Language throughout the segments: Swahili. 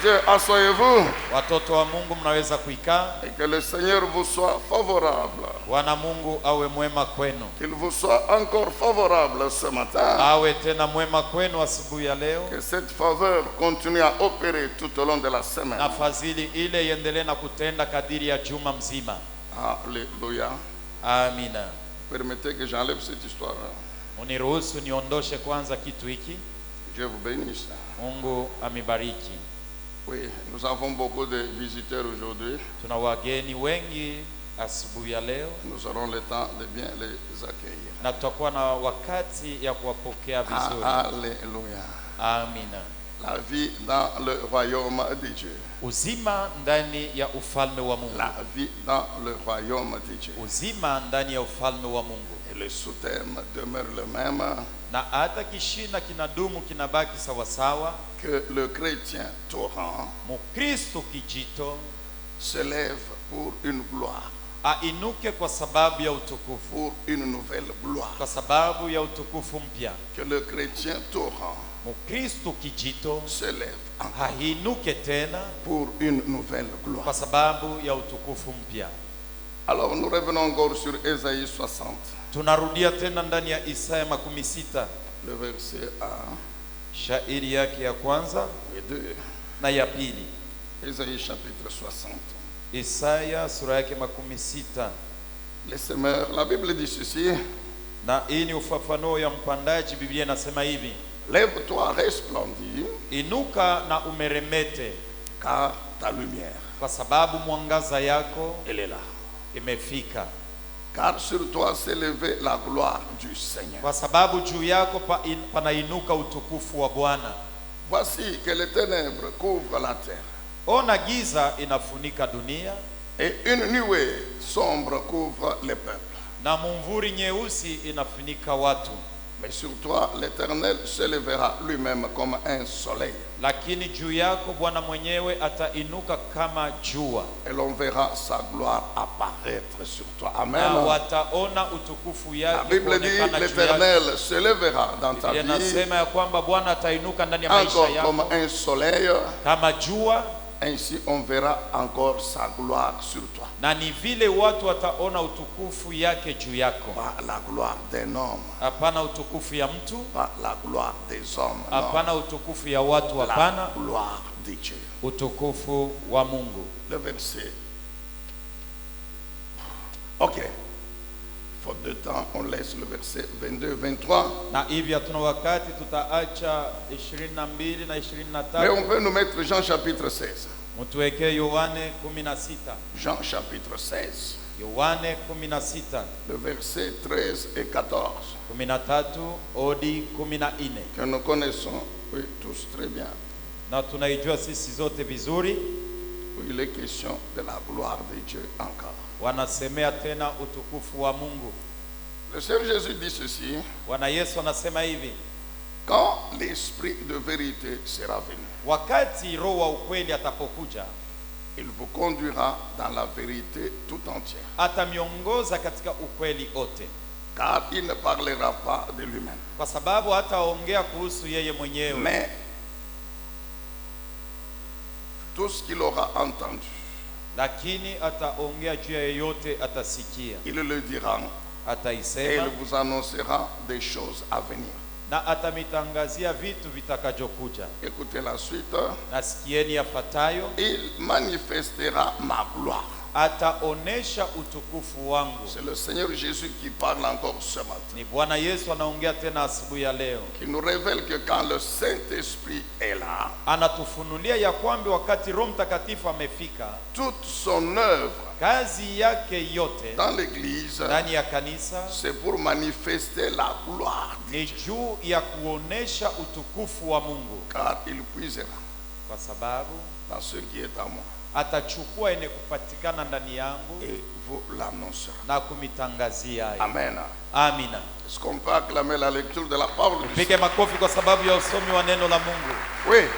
Dieu, asseyez-vous. Watoto wa Mungu mnaweza kuikaa. Et que le Seigneur vous soit favorable. Bwana Mungu awe mwema kwenu. Qu'il vous soit encore favorable ce matin. Awe tena mwema kwenu asubuhi ya leo. Que cette faveur continue à opérer tout au long de la semaine. Na fadhili ile iendelee na kutenda kadiri ya juma mzima. Alléluia. Amina. Permettez que j'enlève cette histoire. Uniruhusu niondoshe kwanza kitu hiki. Dieu vous bénisse. Mungu amibariki. Oui, nous avons beaucoup de visiteurs aujourd'hui. Tuna wageni wengi asubuhi ya leo. Nous aurons le temps de bien les accueillir. Na tutakuwa na wakati ya kuwapokea vizuri. Alléluia. Amina. La vie dans le royaume de Dieu. Uzima ndani ya ufalme wa Mungu. La vie dans le royaume de Dieu. Uzima ndani ya ufalme wa Mungu. Et le sous-thème demeure le même. Na hata kishina kinadumu kinabaki sawasawa. Que le chrétien torrent Mukristo kijito se lève pour une gloire. Ainuke kwa sababu ya utukufu. Pour une nouvelle gloire. Kwa sababu ya utukufu mpya. Que le chrétien torrent Mukristo kijito se lève hainuke tena pour une nouvelle gloire. Kwa sababu ya utukufu mpya. Alors nous revenons encore sur Ésaïe 60. Tunarudia tena ndani ya Isaya 60. Le verset 1. Shairi yake ya kwanza et 2. Na ya pili. Ésaïe chapitre 60. Isaya sura yake 60. Les semeurs, la Bible dit ceci. Na hii ni ufafanuo ya mpandaji. Biblia inasema hivi. Lève-toi, resplendis. Inuka na umeremete. Car ta lumière, kwa sababu mwangaza yako elle est là. Imefika. Car sur toi s'est levée la gloire du Seigneur. Kwa sababu juu yako panainuka utukufu wa Bwana. Voici que les ténèbres couvrent la terre. Ona giza inafunika dunia. Et une nuée sombre couvre les peuples. Na mumvuri nyeusi inafunika watu. Mais sur toi l'Éternel se lèvera lui-même comme un soleil. Lakini juu yako Bwana mwenyewe atainuka kama jua. Et l'on verra sa gloire apparaître sur toi. Amen. Na wataona utukufu yake. La Bible dit l'Éternel se lèvera dans ta vie. Inasema ya kwamba Bwana atainuka ndani ya maisha yako. Encore comme un soleil. Kama jua. Ainsi on verra encore sa gloire sur toi. Na ni vile watu wataona utukufu yake juu yako. Pas la gloire d'un homme. Hapana utukufu ya mtu. Pas la gloire des hommes. Hapana utukufu ya watu, hapana. La gloire de Dieu. Utukufu wa Mungu. Le verset. Ok. Faute de temps, on laisse le verset 22-23. Na hivi hatuna wakati, tutaacha 22 na 23. Mais on peut nous mettre Jean chapitre 16. Mutuweke Yohane 16. Jean chapitre 16. Yohane 16. Le verset 13 et 14. 13 hadi 14. Que nous connaissons, oui, tous très bien. Na tunaijua sisi zote vizuri. Où il est question de la gloire de Dieu encore. Wanasemea tena utukufu wa Mungu. Le Seigneur Jésus dit ceci. Bwana Yesu anasema hivi. Quand l'esprit de vérité sera venu. Wakati roho wa ukweli atapokuja. Il vous conduira dans la vérité tout entière. Atamiongoza katika ukweli ote. Car il ne parlera pas de lui-même. Kwa sababu hataongea kuhusu yeye mwenyewe. Mais tout ce qu'il aura entendu. Lakini ataongea juu ya yeyote atasikia. Il le dira. Ataisema. Et il vous annoncera des choses à venir. Na atamitangazia vitu vitakajokuja. Écoutez la suite. Nasikieni yafuatayo. Il manifestera ma gloire. Ataonesha utukufu wangu. C'est le Seigneur Jésus qui parle encore ce matin. Ni Bwana Yesu anaongea tena asubuhi ya leo. Qui nous révèle que quand le Saint-Esprit est là, anatufunulia ya kwamba wakati Roho Mtakatifu amefika, toute son œuvre kazi yake yote dans l'église, ndani ya kanisa, c'est pour manifester la gloire ni juu ya kuonesha utukufu wa Mungu. Car il puisera kwa sababu dans ce qui est à moi. Atachukua ene kupatikana ndani yangu et vous l'annoncera. Na kumitangazia. Amen. Amina. Est-ce qu'on peut acclamer la lecture de la parole? Pige makofi kwa sababu ya usomi wa neno la Mungu. Oui.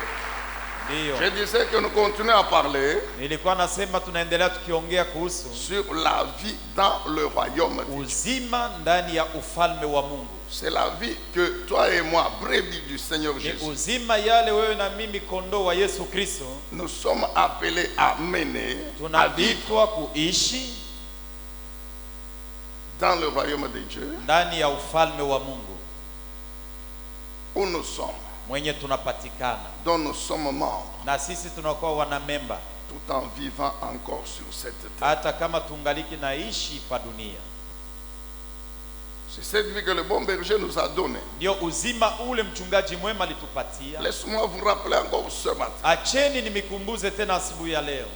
Ndiyo. Je disais que nous continuons à parler Nilikuwa nasema tunaendelea tukiongea kuhusu sur la vie dans le royaume de Dieu. uzima ndani ya ufalme wa Mungu. C'est la vie que toi et moi, brebis du Seigneur Ni Jésus, uzima yale wewe na mimi kondoo wa Yesu Kristo nous sommes appelés à mener, à vivre tunaitwa kuishi dans le royaume de Dieu ndani ya ufalme wa Mungu où nous sommes, mwenye tunapatikana, dont nous sommes membres, na sisi tunakuwa wanamemba tout en vivant encore sur cette terre. hata kama tungaliki naishi pa dunia. C'est cette vie que le bon berger nous a donnée. Ndio uzima ule mchungaji mwema alitupatia. Laisse-moi vous rappeler encore ce matin Acheni nimikumbuze tena asubuhi ya leo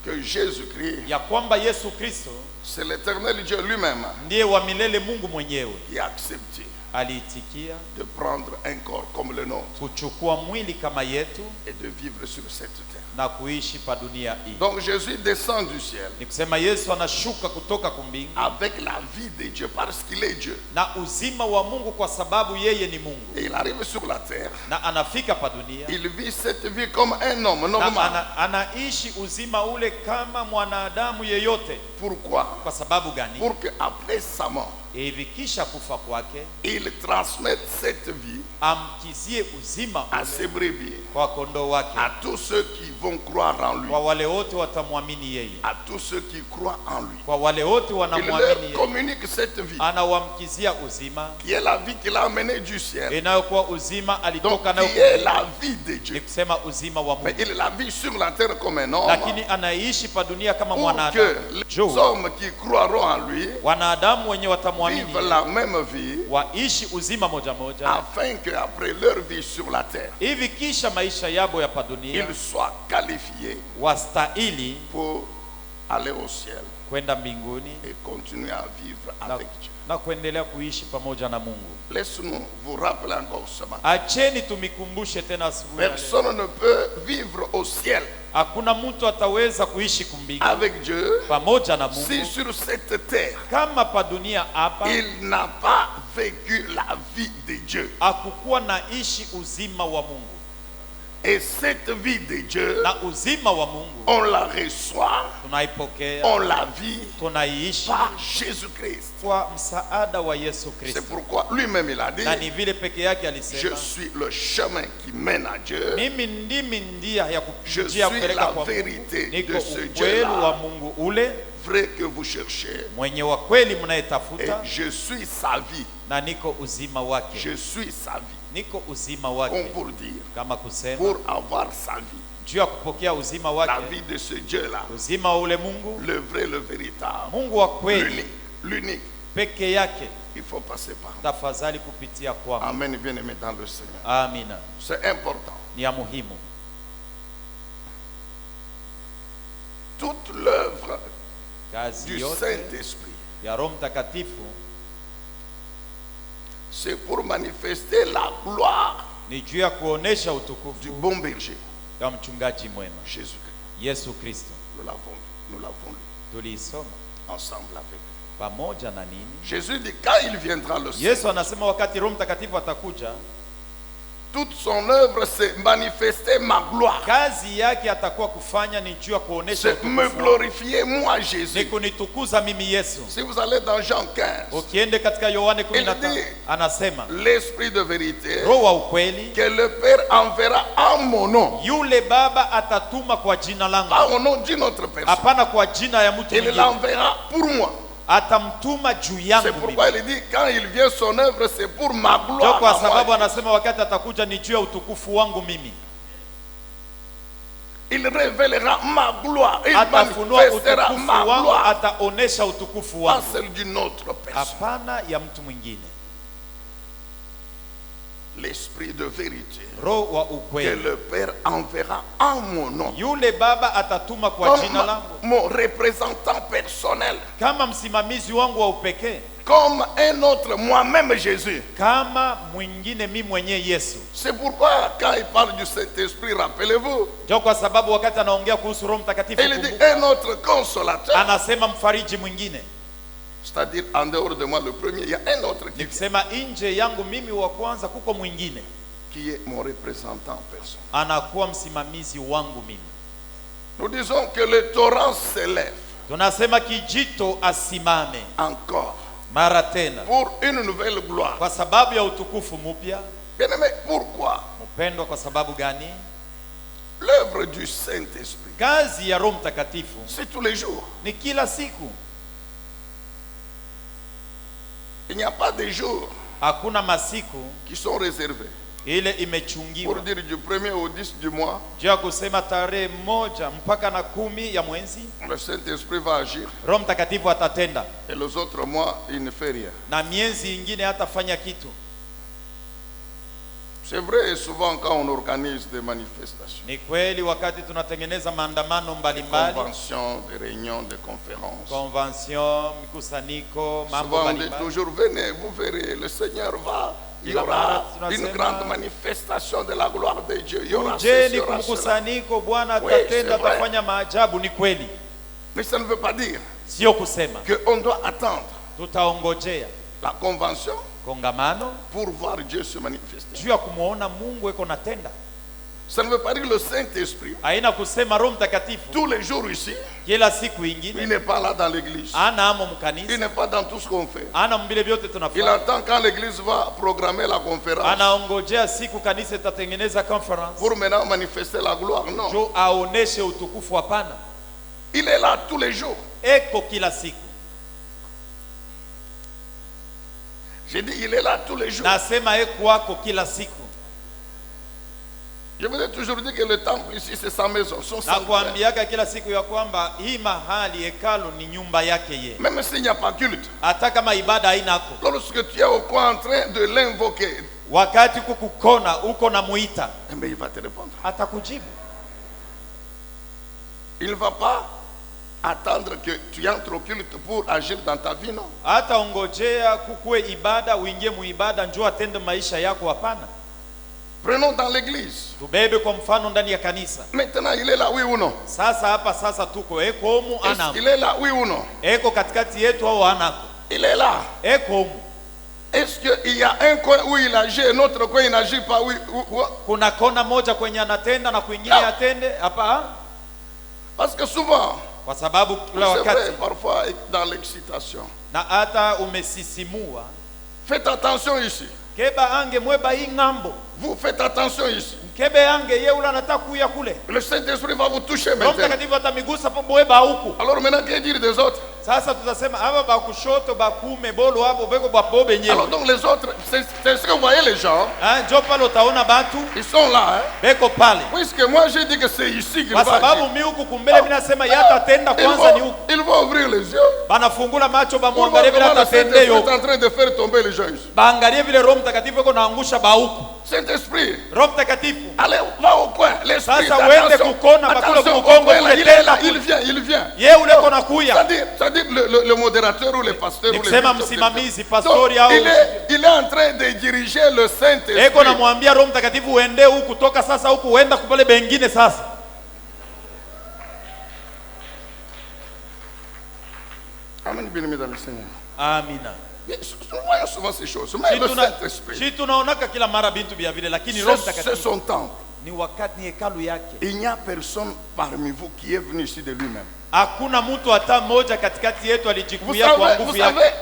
que Jésus-Christ, ya kwamba Yesu Kristo c'est l'éternel Dieu lui-même ndiye wa milele, Mungu mwenyewe qui a accepté aliitikia de prendre un corps comme le nôtre kuchukua mwili kama yetu et de vivre sur cette terre. na kuishi pa dunia hii. Donc Jésus descend du ciel Ni kusema Yesu anashuka kutoka kumbingu avec la vie de Dieu parce qu'il est Dieu. na uzima wa Mungu kwa sababu yeye ni Mungu, Et il arrive sur la terre. na anafika pa dunia Il vit cette vie comme un homme na normal. anaishi uzima ule kama mwanadamu yeyote. Pourquoi? Kwa sababu gani? Pour qu'après sa mort, Hivi kisha kufa kwake il transmette cette vie amkizie uzima à ule ses brebis, kwa kondoo wake, à tous ceux qui vont croire en lui, kwa wale wote watamwamini yeye, à tous ceux qui croient en lui. kwa wale wote Il wanamwamini leur yeye. communique cette vie Anawamkizia uzima qui est la vie qu'il a amenée du ciel. inayokuwa uzima Donc alitoka nayo qui est kumbingu. la vie de Ni Dieu. kusema uzima wa Mais Mungu, il la vit sur la terre comme un homme. lakini anaishi pa dunia kama Pour mwanadamu. que les Juu hommes qui croiront en lui wanadamu wenye watamwamini vivent la même vie, waishi uzima moja moja, afin qu'après leur vie sur la terre, hivi kisha maisha yabo ya pa dunia ils soient qualifiés wastahili pour aller au ciel kwenda mbinguni et continuer à vivre na, avec Dieu. na kuendelea kuishi pamoja na Mungu. Laisse-nous vous rappeler encore ce matin. Acheni tumikumbushe tena asubuhi ya leo. Personne ne peut vivre au ciel Hakuna mtu ataweza kuishi kumbingu avec Dieu pamoja na si Mungu sur cette terre kama pa dunia hapa il n'a pas vécu la vie de Dieu. hakukuwa naishi uzima wa Mungu. Et cette vie de Dieu, Na uzima wa Mungu on la reçoit, tunaipokea, on la vit tunaiishi par Jésus-Christ. kwa msaada wa Yesu C'est Kristo. pourquoi lui-même il a dit, Na ni vile peke yake je alisema, suis le chemin qui mène à Dieu. mimi ndimi ndia ya Je kujia suis kupeleka la kwa Mungu. vérité Niko de ce ukweli Dieu-là. wa Mungu ule Vrai que vous cherchez. mwenye wa kweli Et mnayetafuta, je suis sa vie. na niko uzima wake, Je suis sa vie. niko uzima Comme wake, pour dire, kama kusema pour avoir sa vie. juu ya kupokea uzima La wake, vie de ce Dieu-là. uzima wa ule Mungu, Le vrai, le véritable. Mungu wa kweli L'unique. L'unique. peke yake, Il faut passer par là. tafadhali kupitia kwangu. Amen, bien-aimé dans le Seigneur. Amina, C'est important. ni ya muhimu. Toute l'œuvre Kazi du yote Saint-Esprit, ya Roho Mtakatifu c'est pour manifester la gloire ni juu ya kuonesha du utukufu bon berger, ya mchungaji mwema Jésus-Christ. Yesu Kristo. Nous l'avons lu Tuliisoma ensemble avec vous. pamoja na nini? Jésus dit, quand il viendra le Seigneur, Yesu anasema wakati Roho Mtakatifu atakuja, toute son œuvre, c'est manifester ma gloire. kazi yake atakuwa kufanya ni juu ya kuonesha C'est me utukufu, glorifier moi, ni Jésus. kunitukuza mimi Yesu. Si vous allez dans Jean 15, Ukiende katika Yohane 15 dit, anasema l'Esprit de vérité Roho wa ukweli que le Père enverra en mon nom, yule Baba atatuma kwa jina langu, pas au nom d'une autre personne. hapana kwa jina ya mtu Il mwingine, l'enverra pour moi. atamtuma juu yangu C'est mimi. pourquoi il dit, quand il vient son œuvre, c'est pour ma Ndio gloire. kwa à moi. sababu anasema wakati atakuja ni juu ya utukufu wangu mimi. Il révélera ma gloire. Il Atafunua manifestera utukufu ma wangu, gloire. ataonesha utukufu Pas wangu, celle d'une autre personne. hapana ya mtu mwingine. L'Esprit de vérité Roho wa que ukweli le Père enverra en mon nom. yule Baba atatuma kwa jina Comme langu, mon représentant personnel. kama msimamizi wangu wa upekee, Comme un autre, moi-même Jésus. kama mwingine mimi mwenyewe Yesu. C'est pourquoi quand il parle du Saint-Esprit, rappelez-vous, Ndio kwa sababu wakati anaongea kuhusu Roho Mtakatifu, il dit kumbuka, un autre consolateur. anasema mfariji mwingine, C'est-à-dire en dehors de moi le premier, il y a un autre qui, nikisema nje yangu mimi wa kwanza kuko mwingine qui est mon représentant en personne. anakuwa msimamizi wangu mimi. Nous disons que le torrent s'élève Tunasema kijito asimame encore mara tena pour une nouvelle gloire. kwa sababu ya utukufu mpya. Bien-aimé, pourquoi? Mpendwa, kwa sababu gani? L'œuvre du Saint-Esprit, Kazi ya Roho Mtakatifu c'est tous les jours. ni kila siku. Il n'y a pas de jours Hakuna masiku qui sont réservés ile pour imechungiwa dire du 1er au 10 du mois, juu ya kusema tarehe 1 mpaka na 10 ya mwezi le Saint-Esprit va agir Roho Mtakatifu atatenda, et les autres mois, il ne fait rien. na miezi ingine hatafanya kitu. C'est vrai, souvent quand on organise des manifestations, Ni kweli wakati tunatengeneza maandamano mbalimbali, conventions, des réunions, des conférences, convention, mikusanyiko, mambo souvent on dit mbalimbali, toujours, venez, vous verrez, le Seigneur va, il y La aura mara une tunasema, grande manifestation de la gloire de Dieu. Il y aura ujeni ceci, il y aura cela. kumkusanyiko, Bwana Oui, atatenda, c'est vrai. atafanya maajabu. Ni kweli, Mais ça ne veut pas dire sio kusema qu'on doit attendre tutaongojea la convention kongamano pour voir Dieu se manifester. juu ya kumuona Mungu eko natenda. Ça ne veut pas dire que le Saint-Esprit, Haina kusema Roho Mtakatifu tous les jours ici, kila siku il ingine n'est pas là dans l'église. ana amo Il mkanisa, n'est pas dans tout ce qu'on fait. ana mbile vyote Il tunafanya, attend quand l'église va programmer la conférence anaongojea siku kanisa itatengeneza conference pour maintenant manifester la gloire. Non. juu aoneshe utukufu. Hapana, Il est là tous les jours. eko kila siku. J'ai dit, il est là tous les jours. Nasema eko wako kila siku. Je vous ai toujours dit que le temple ici, c'est sa maison, son Na sanctuaire. kuambiaka kila siku ya kwamba hii mahali hekalu ni nyumba yake ye, Même s'il n'y a pas culte, hata kama ibada hainako. lorsque tu es au coin en train de l'invoquer, Wakati uko kukona uko na muita, eh bien, il va te répondre. atakujibu. Il ne va pas attendre que tu entres au culte pour agir dans ta vie, non. Hata ongojea kukue ibada uingie muibada njoo atende maisha yako. Hapana, Prenons dans l'église. tubebe kwa mfano ndani ya kanisa. Maintenant, il est là, oui ou non? Sasa hapa sasa tuko eko omu Est-ce anako, qu'il est là, oui ou non? eko katikati yetu au anako, Il est là. eko omu. Est-ce qu'il y a un coin où il agit, un autre coin il n'agit pas? Oui, Kuna kona moja kwenye anatenda na kwingine No. atende? Hapa, parce que souvent, kwa sababu kila c'est vrai, wakati parfois dans l'excitation. na hata umesisimua. Faites attention ici. Keba ange mweba hii ng'ambo, Vous faites attention ici. kebe ange ye ula anataka kuya kule, Le Saint-Esprit va vous toucher Roho maintenant. Mtakatifu atamigusa po mweba huku. Alors maintenant, que dire des autres? Sasa tutasema aba bakushoto bakume bolo hapo beko bapo benyewe. Alors donc les autres, c'est ce que vous voyez les gens, Njo pale utaona batu ils sont là. Hein? beko pale, Puisque moi j'ai dit que c'est ici qu'il kwa va sababu agir. mi huku kumbele mimi nasema yatatenda kwanza ni huku. Ils vont ouvrir les yeux Banafungula macho pour voir bamwangalie vile comment le atatende Saint-Esprit est yo, en train de faire tomber les gens ici. baangalie vile Roho Mtakatifu eko naangusha ba huku. Saint-Esprit, Roho Mtakatifu allez, va au coin. L'Esprit, Sasa uende kukona, bakule attention, kukongo, au coin, là, il est kumetenda là, kule. il vient. ye ule eko nakuya, C'est-à-dire le modérateur ou le pasteur ou le nikusema bishop, msimamizi Donc, pastori au il est en train de diriger le eko Saint-Esprit. namwambia Roho Mtakatifu uende huku, toka sasa huku uenda kupale bengine sasa. Amen, bien-aimé dans le Seigneur. Amina. Nous voyons souvent ces choses. Mais le Saint-Esprit, Shi tunaonaka kila mara bintu vya vile, lakini Roho c'est Mtakatifu son temple. ni wakati, ni hekalu yake. Il n'y a personne parmi vous qui est venu ici de lui-même. Hakuna mtu hata mmoja katikati yetu Vous alijikuia kwa savez, nguvu yake.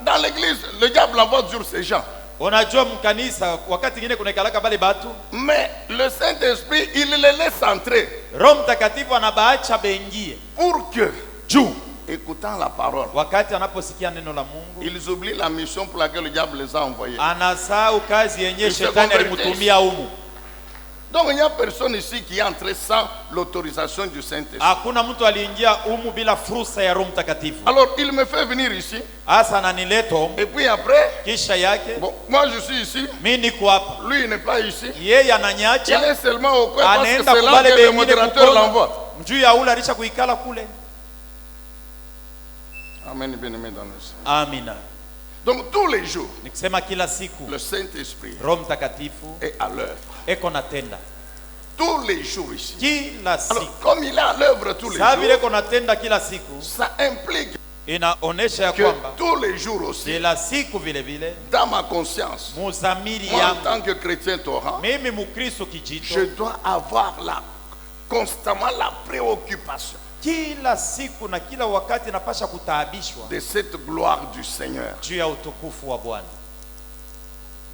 dans l'église, le diable envoie toujours ces gens. Unajua mkanisa wakati ingine kunekalaka bale batu, Mais le Saint-Esprit, il les laisse entrer Roho Mtakatifu anabaacha bengie pour que, juu écoutant la parole, wakati anaposikia neno la Mungu ils oublient la mission pour laquelle le diable les a envoyés. anasahau kazi yenye Ils se shetani convertissent. alimutumia humu. Donc il n'y a personne ici qui est entré sans l'autorisation du Saint-Esprit. Hakuna mtu aliingia humu bila fursa ya Roho Mtakatifu. Alors il me fait venir ici, Hasa ananileta humu, et puis après, kisha yake bon, moi je suis ici, mimi niko hapa, lui il n'est pas ici. yeye Il ananyacha, est seulement au coin parce que anaenda c'est là kubale que le bengine modérateur kukona l'envoie. juu ya ule alisha kuikala kule. Amen, bien-aimé dans le Seigneur. Amina. Donc tous les jours, Nikisema kila siku le Saint-Esprit Roho Mtakatifu est à l'œuvre. eko natenda Tous les jours ici. kila Alors, siku. comme il est à l'œuvre tous les Saa vile jours, eko natenda kila siku, ça implique inaonesha ya que kwamba tous les jours aussi, kila siku vile vile dans ma conscience, muzamiri moi en yangu tant que chrétien Torah, mimi mukristo kijito je dois avoir constamment la préoccupation kila siku na kila wakati napasha kutaabishwa de cette gloire du Seigneur. juu ya utukufu wa Bwana,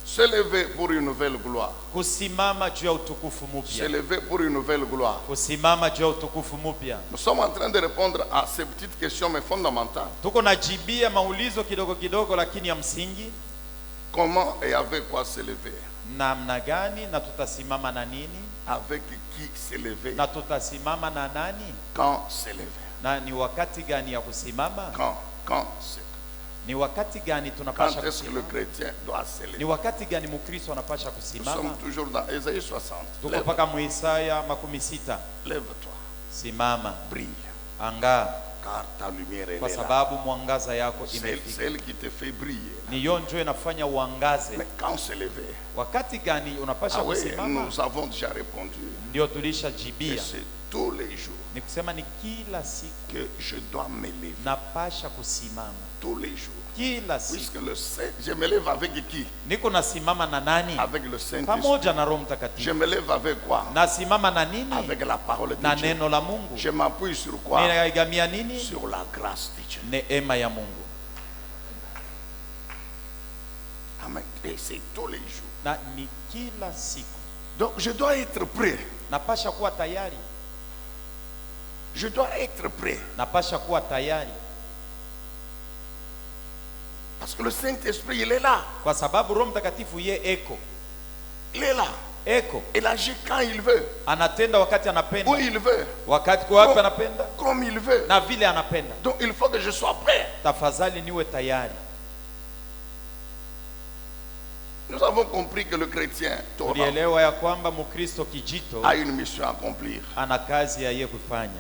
Se lever pour une nouvelle gloire. kusimama juu ya utukufu Se mpya, lever pour une nouvelle gloire. kusimama juu ya utukufu mpya. Nous sommes en train de répondre à ces petites questions mais fondamentales. Tuko najibia maulizo kidogo kidogo lakini ya msingi. Comment et avec quoi se lever? Namna gani na tutasimama na nini? Avec qui se lever? Na tutasimama na nani? Quand se lever? Na ni wakati gani ya kusimama? Quand se lever? Ni wakati gani Quand tunapasha est-ce que le kusimama? chrétien doit se Ni lever? wakati gani Mkristo anapasha Nous kusimama? sommes toujours dans Ésaïe 60. Tuko paka Muisaya 60. Lève-toi, Simama, brille, anga, car ta lumière kwa est là. sababu mwangaza yako C'est imefika. elle qui te fait briller. Ni yo njo inafanya uangaze. Mais quand se lever? Wakati gani unapasha Ah oui, kusimama? nous avons déjà répondu. Ndio Et tulishajibia. c'est tous les jours Ni kusema ni kila siku que je dois me lever. napasha kusimama. Tous les jours. Kila siku. Puisque le Saint, je me lève avec qui? Niko nasimama na nani? Avec le Saint-Esprit. Pamoja na Roho Je Mtakatifu. me lève avec quoi? Nasimama na nini? Avec la parole de Na Dieu. neno la Mungu. Je m'appuie sur quoi? Ninaigamia nini? Sur la grâce de Dieu. Neema ya Mungu. Amen. Et c'est tous les jours. Na ni kila siku. Donc je dois être prêt. Napasha kuwa tayari. Je dois être prêt. Napasha kuwa tayari. Parce que le Saint-Esprit, il est là. Kwa sababu Roho Mtakatifu ye eko. Il est là. Eko. Il agit quand il veut. Anatenda wakati Où anapenda. il veut. Wakati kwa wapi anapenda? Comme il veut. Na vile anapenda. Donc il faut que je sois prêt. Tafadhali niwe tayari. Nous avons compris que le chrétien Torah Tulielewa ya kwamba Mkristo kijito a une mission à accomplir. ana kazi ya yeye kufanya.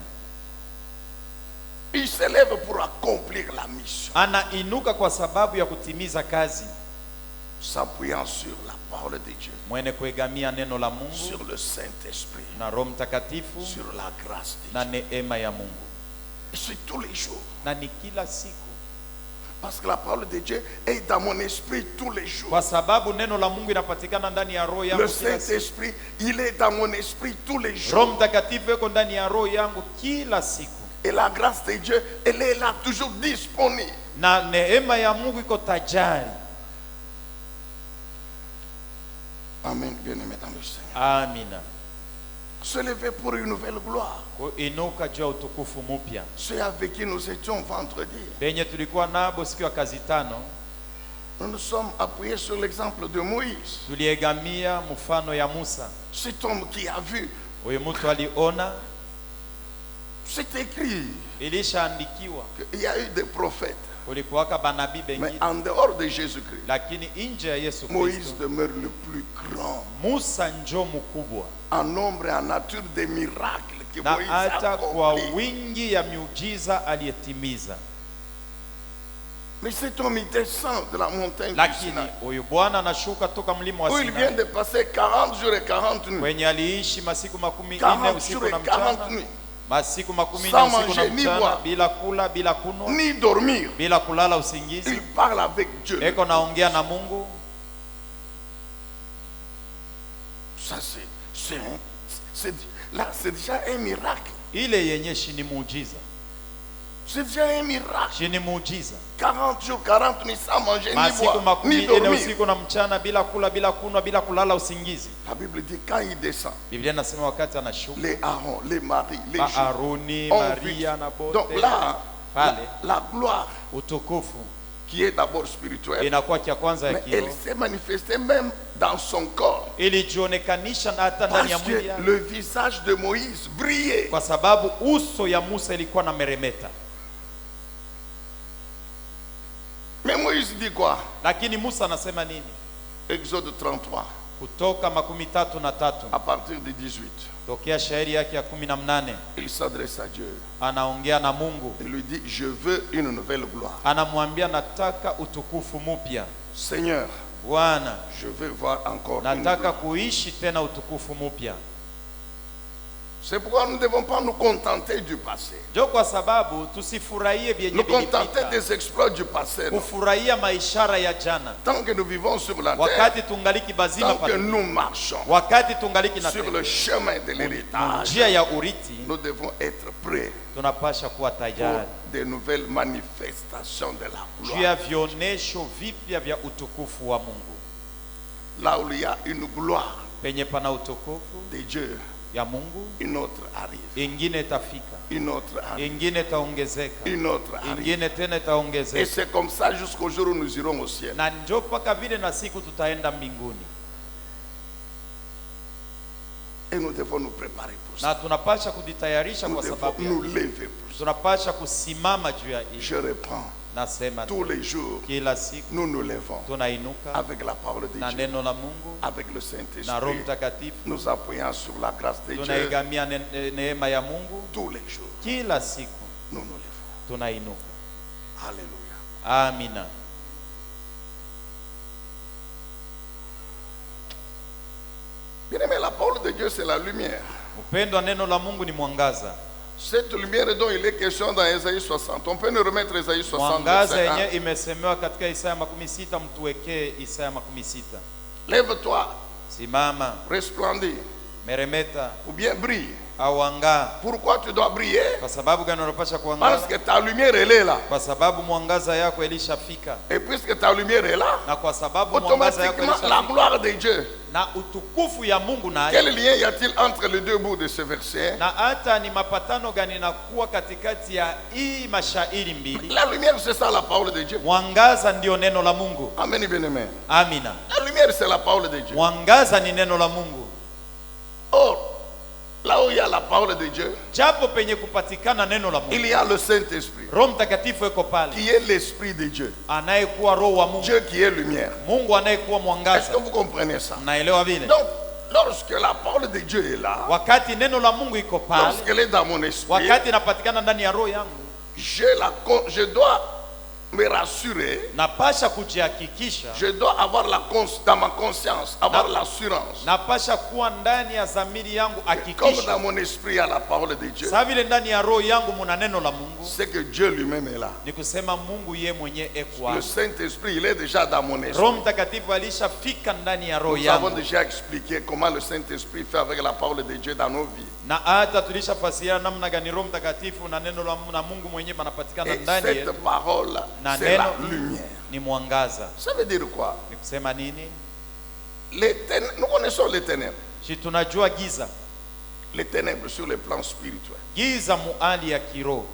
Il se lève pour accomplir la mission. Anainuka kwa sababu ya kutimiza kazi. S'appuyant sur la parole de Dieu. Mwene kuegamia neno la Mungu Sur le Saint-Esprit. na Roho Mtakatifu Sur la grâce de na Dieu. neema ya Mungu. Et c'est tous les jours. Na ni kila siku. Parce que la parole de Dieu est dans mon esprit tous les jours. Kwa sababu neno la Mungu inapatikana ndani ya roho yangu Le kila siku. Saint-Esprit, il est dans mon esprit tous les Roho jours. Mtakatifu yuko ndani ya roho yangu kila siku. Et la grâce de Dieu, elle est là, toujours disponible. Na neema ya Mungu iko tajari. Amen, bien-aimé dans le Seigneur. Amina. Se lever pour une nouvelle gloire. Kuinuka juu ya utukufu mpya. Ceux avec qui nous étions vendredi, Benye tulikuwa nabo siku ya kazi tano, nous nous sommes appuyés sur l'exemple de Moïse. tuliegamia mfano ya Musa. Cet homme qui a vu, Huyu mtu aliona, c'est écrit ilishaandikiwa. qu'il y a eu des prophètes. Kulikuwaka banabii Mais bengine, en dehors de Jésus-Christ, lakini nje ya Yesu Moïse Kristo, demeure le plus grand. Musa njo mkubwa. En nombre et en nature des miracles que Na Moïse a hata kwa accomplis. wingi ya miujiza aliyetimiza. Mais cet homme, il descend de la montagne du Lakini Sinaï, huyu Bwana anashuka toka mlima wa où il vient Sinai, de passer 40 jours et 40 nuits. kwenye aliishi masiku 40 40 usiku jours na et 40 mchana, nuits. masiku 40 Sans usiku na manger ni mchana, boire. bila kula, bila kunwa, Ni dormir. bila kulala usingizi. Il parle avec Dieu. Eko naongea na Mungu. Ça, là, c'est déjà un miracle. Ile yenye shini muujiza. C'est déjà un miracle. Shini muujiza. 40 jours, 40 nuits sans manger, ni Masiku boire, ni 40 dormir. usiku na mchana, bila kula, bila kunwa, bila kulala usingizi. La Bible dit quand il descend, Biblia inasema wakati anashuka, les Aaron, les Marie, les Juifs Aruni, ont Maria vu. na bote. Donc là, Pale la gloire utukufu qui est d'abord spirituelle, inakuwa kia kwanza ya mais elle kiroho, s'est manifestée même dans son corps. ilijionekanisha na hata ndani ya Parce mwili que yake, le visage de Moïse brillait. kwa sababu uso ya Musa ilikuwa na meremeta. Mais Moïse dit quoi? Lakini Musa anasema nini? Exode 33, Kutoka 33 à partir de 18. tokea shairi yake ya 18, Il s'adresse à Dieu. anaongea na Mungu, Il lui dit, je veux une nouvelle gloire. anamwambia nataka utukufu mpya. Seigneur, Bwana, je veux voir encore une nataka gloire. kuishi tena utukufu mpya. C'est pourquoi nous ne devons pas nous contenter du passé. Ndio kwa sababu tusifurahie vyenye Nous contenter vilipita, des exploits du passé. Non. kufurahia maishara ya jana. Tant que nous vivons sur la terre, Wakati tungaliki bazima tant que pa, nous marchons wakati tungaliki na sur le chemin de l'héritage, njia ya urithi, nous devons être prêts tunapasha kuwa pour tayari des nouvelles manifestations de la juu gloire. ya vionesho vipya vya utukufu wa Mungu. Là où il y a une gloire Penye pana utukufu de Dieu, ya Mungu, une autre arrive, ingine itafika, une autre arrive, ingine itaongezeka, une autre arrive. ingine tena Et itaongezeka, c'est comme ça jusqu'au jour où nous irons au ciel. na njo mpaka vile na siku tutaenda mbinguni, Et nous devons nous préparer pour ça. na tunapasha kujitayarisha Nous kwa devons sababu nous ya, lever pour ça. tunapasha kusimama juu ya Je hili. reprends. Nasema Tous les jours, kila siku nous nous levons tunainuka avec la parole de na Dieu, neno la Mungu avec le na Roho Saint-Esprit, Mtakatifu, nous appuyons sur la grâce de Dieu. tunaigamia neema ya Mungu. Tous les jours, Kila siku nous nous levons. tunainuka. Alléluia. Amina. Bien aimé, la parole de Dieu, c'est la lumière. Upendo wa neno la Mungu ni mwangaza. Cette lumière dont il est question dans Ésaïe 60. On peut nous remettre Ésaïe 60. Mwangaza verset 1. yenyewe imesemewa katika Isaya 60, mtuwekee Isaya 60. Lève-toi, Simama, resplendis, meremeta ou bien brille. au angaa. Pourquoi tu dois briller? Kwa sababu gani unapasha Parce kuangaza? que ta lumière, elle est là. Kwa sababu mwangaza yako ilishafika, Et puisque ta lumière est là, na kwa sababu mwangaza yako automatiquement, la ilishafika, gloire de Dieu. na utukufu ya Mungu naye. Quel lien y a-t-il entre les deux bouts de ce verset? Na hata ni mapatano gani nakuwa katikati ya hii mashairi mbili? La lumière, c'est ça la parole de Dieu. Mwangaza ndio neno la Mungu. Amen, bien-aimé. Amina. La lumière, c'est la parole de Dieu. Mwangaza ni neno la Mungu. Or, là où il y a la parole de Dieu, Japo penye kupatikana neno la il Mungu, y a le Saint-Esprit, Roho Mtakatifu yuko pale, qui est l'Esprit de Dieu. anayekuwa roho wa Mungu, Dieu qui est lumière. Mungu anayekuwa Est-ce mwangaza. que vous comprenez ça? Mnaelewa vile? Donc, lorsque la parole de Dieu est là, Wakati neno la Mungu iko pale, lorsqu'elle est dans mon esprit, wakati inapatikana ndani ya roho yangu, je dois me rassurer, napasha kujihakikisha, je dois avoir dans ma conscience, avoir l'assurance. napasha kuwa ndani ya dhamiri yangu Comme hakikisha, dans mon esprit il y a la parole de Dieu, sawa vile ndani ya roho yangu muna neno la Mungu, c'est que Dieu lui-même est là. ni kusema Mungu ye mwenye eko Le hapo. Saint-Esprit, il est déjà dans mon esprit. Roho Mtakatifu alishafika ndani ya roho Nous avons yangu, déjà expliqué comment le Saint-Esprit fait avec la parole de Dieu dans nos vies. na hata tulishafasiria namna gani Roho Mtakatifu na neno la Mungu na Mungu mwenyewe panapatikana Et ndani cette yetu, parole, na c'est la neno lumière. ni mwangaza. Ça veut dire quoi? Ni kusema nini? Nous connaissons les ténèbres. Si tunajua giza, Les ténèbres sur le plan spirituel. giza muali ya kiroho,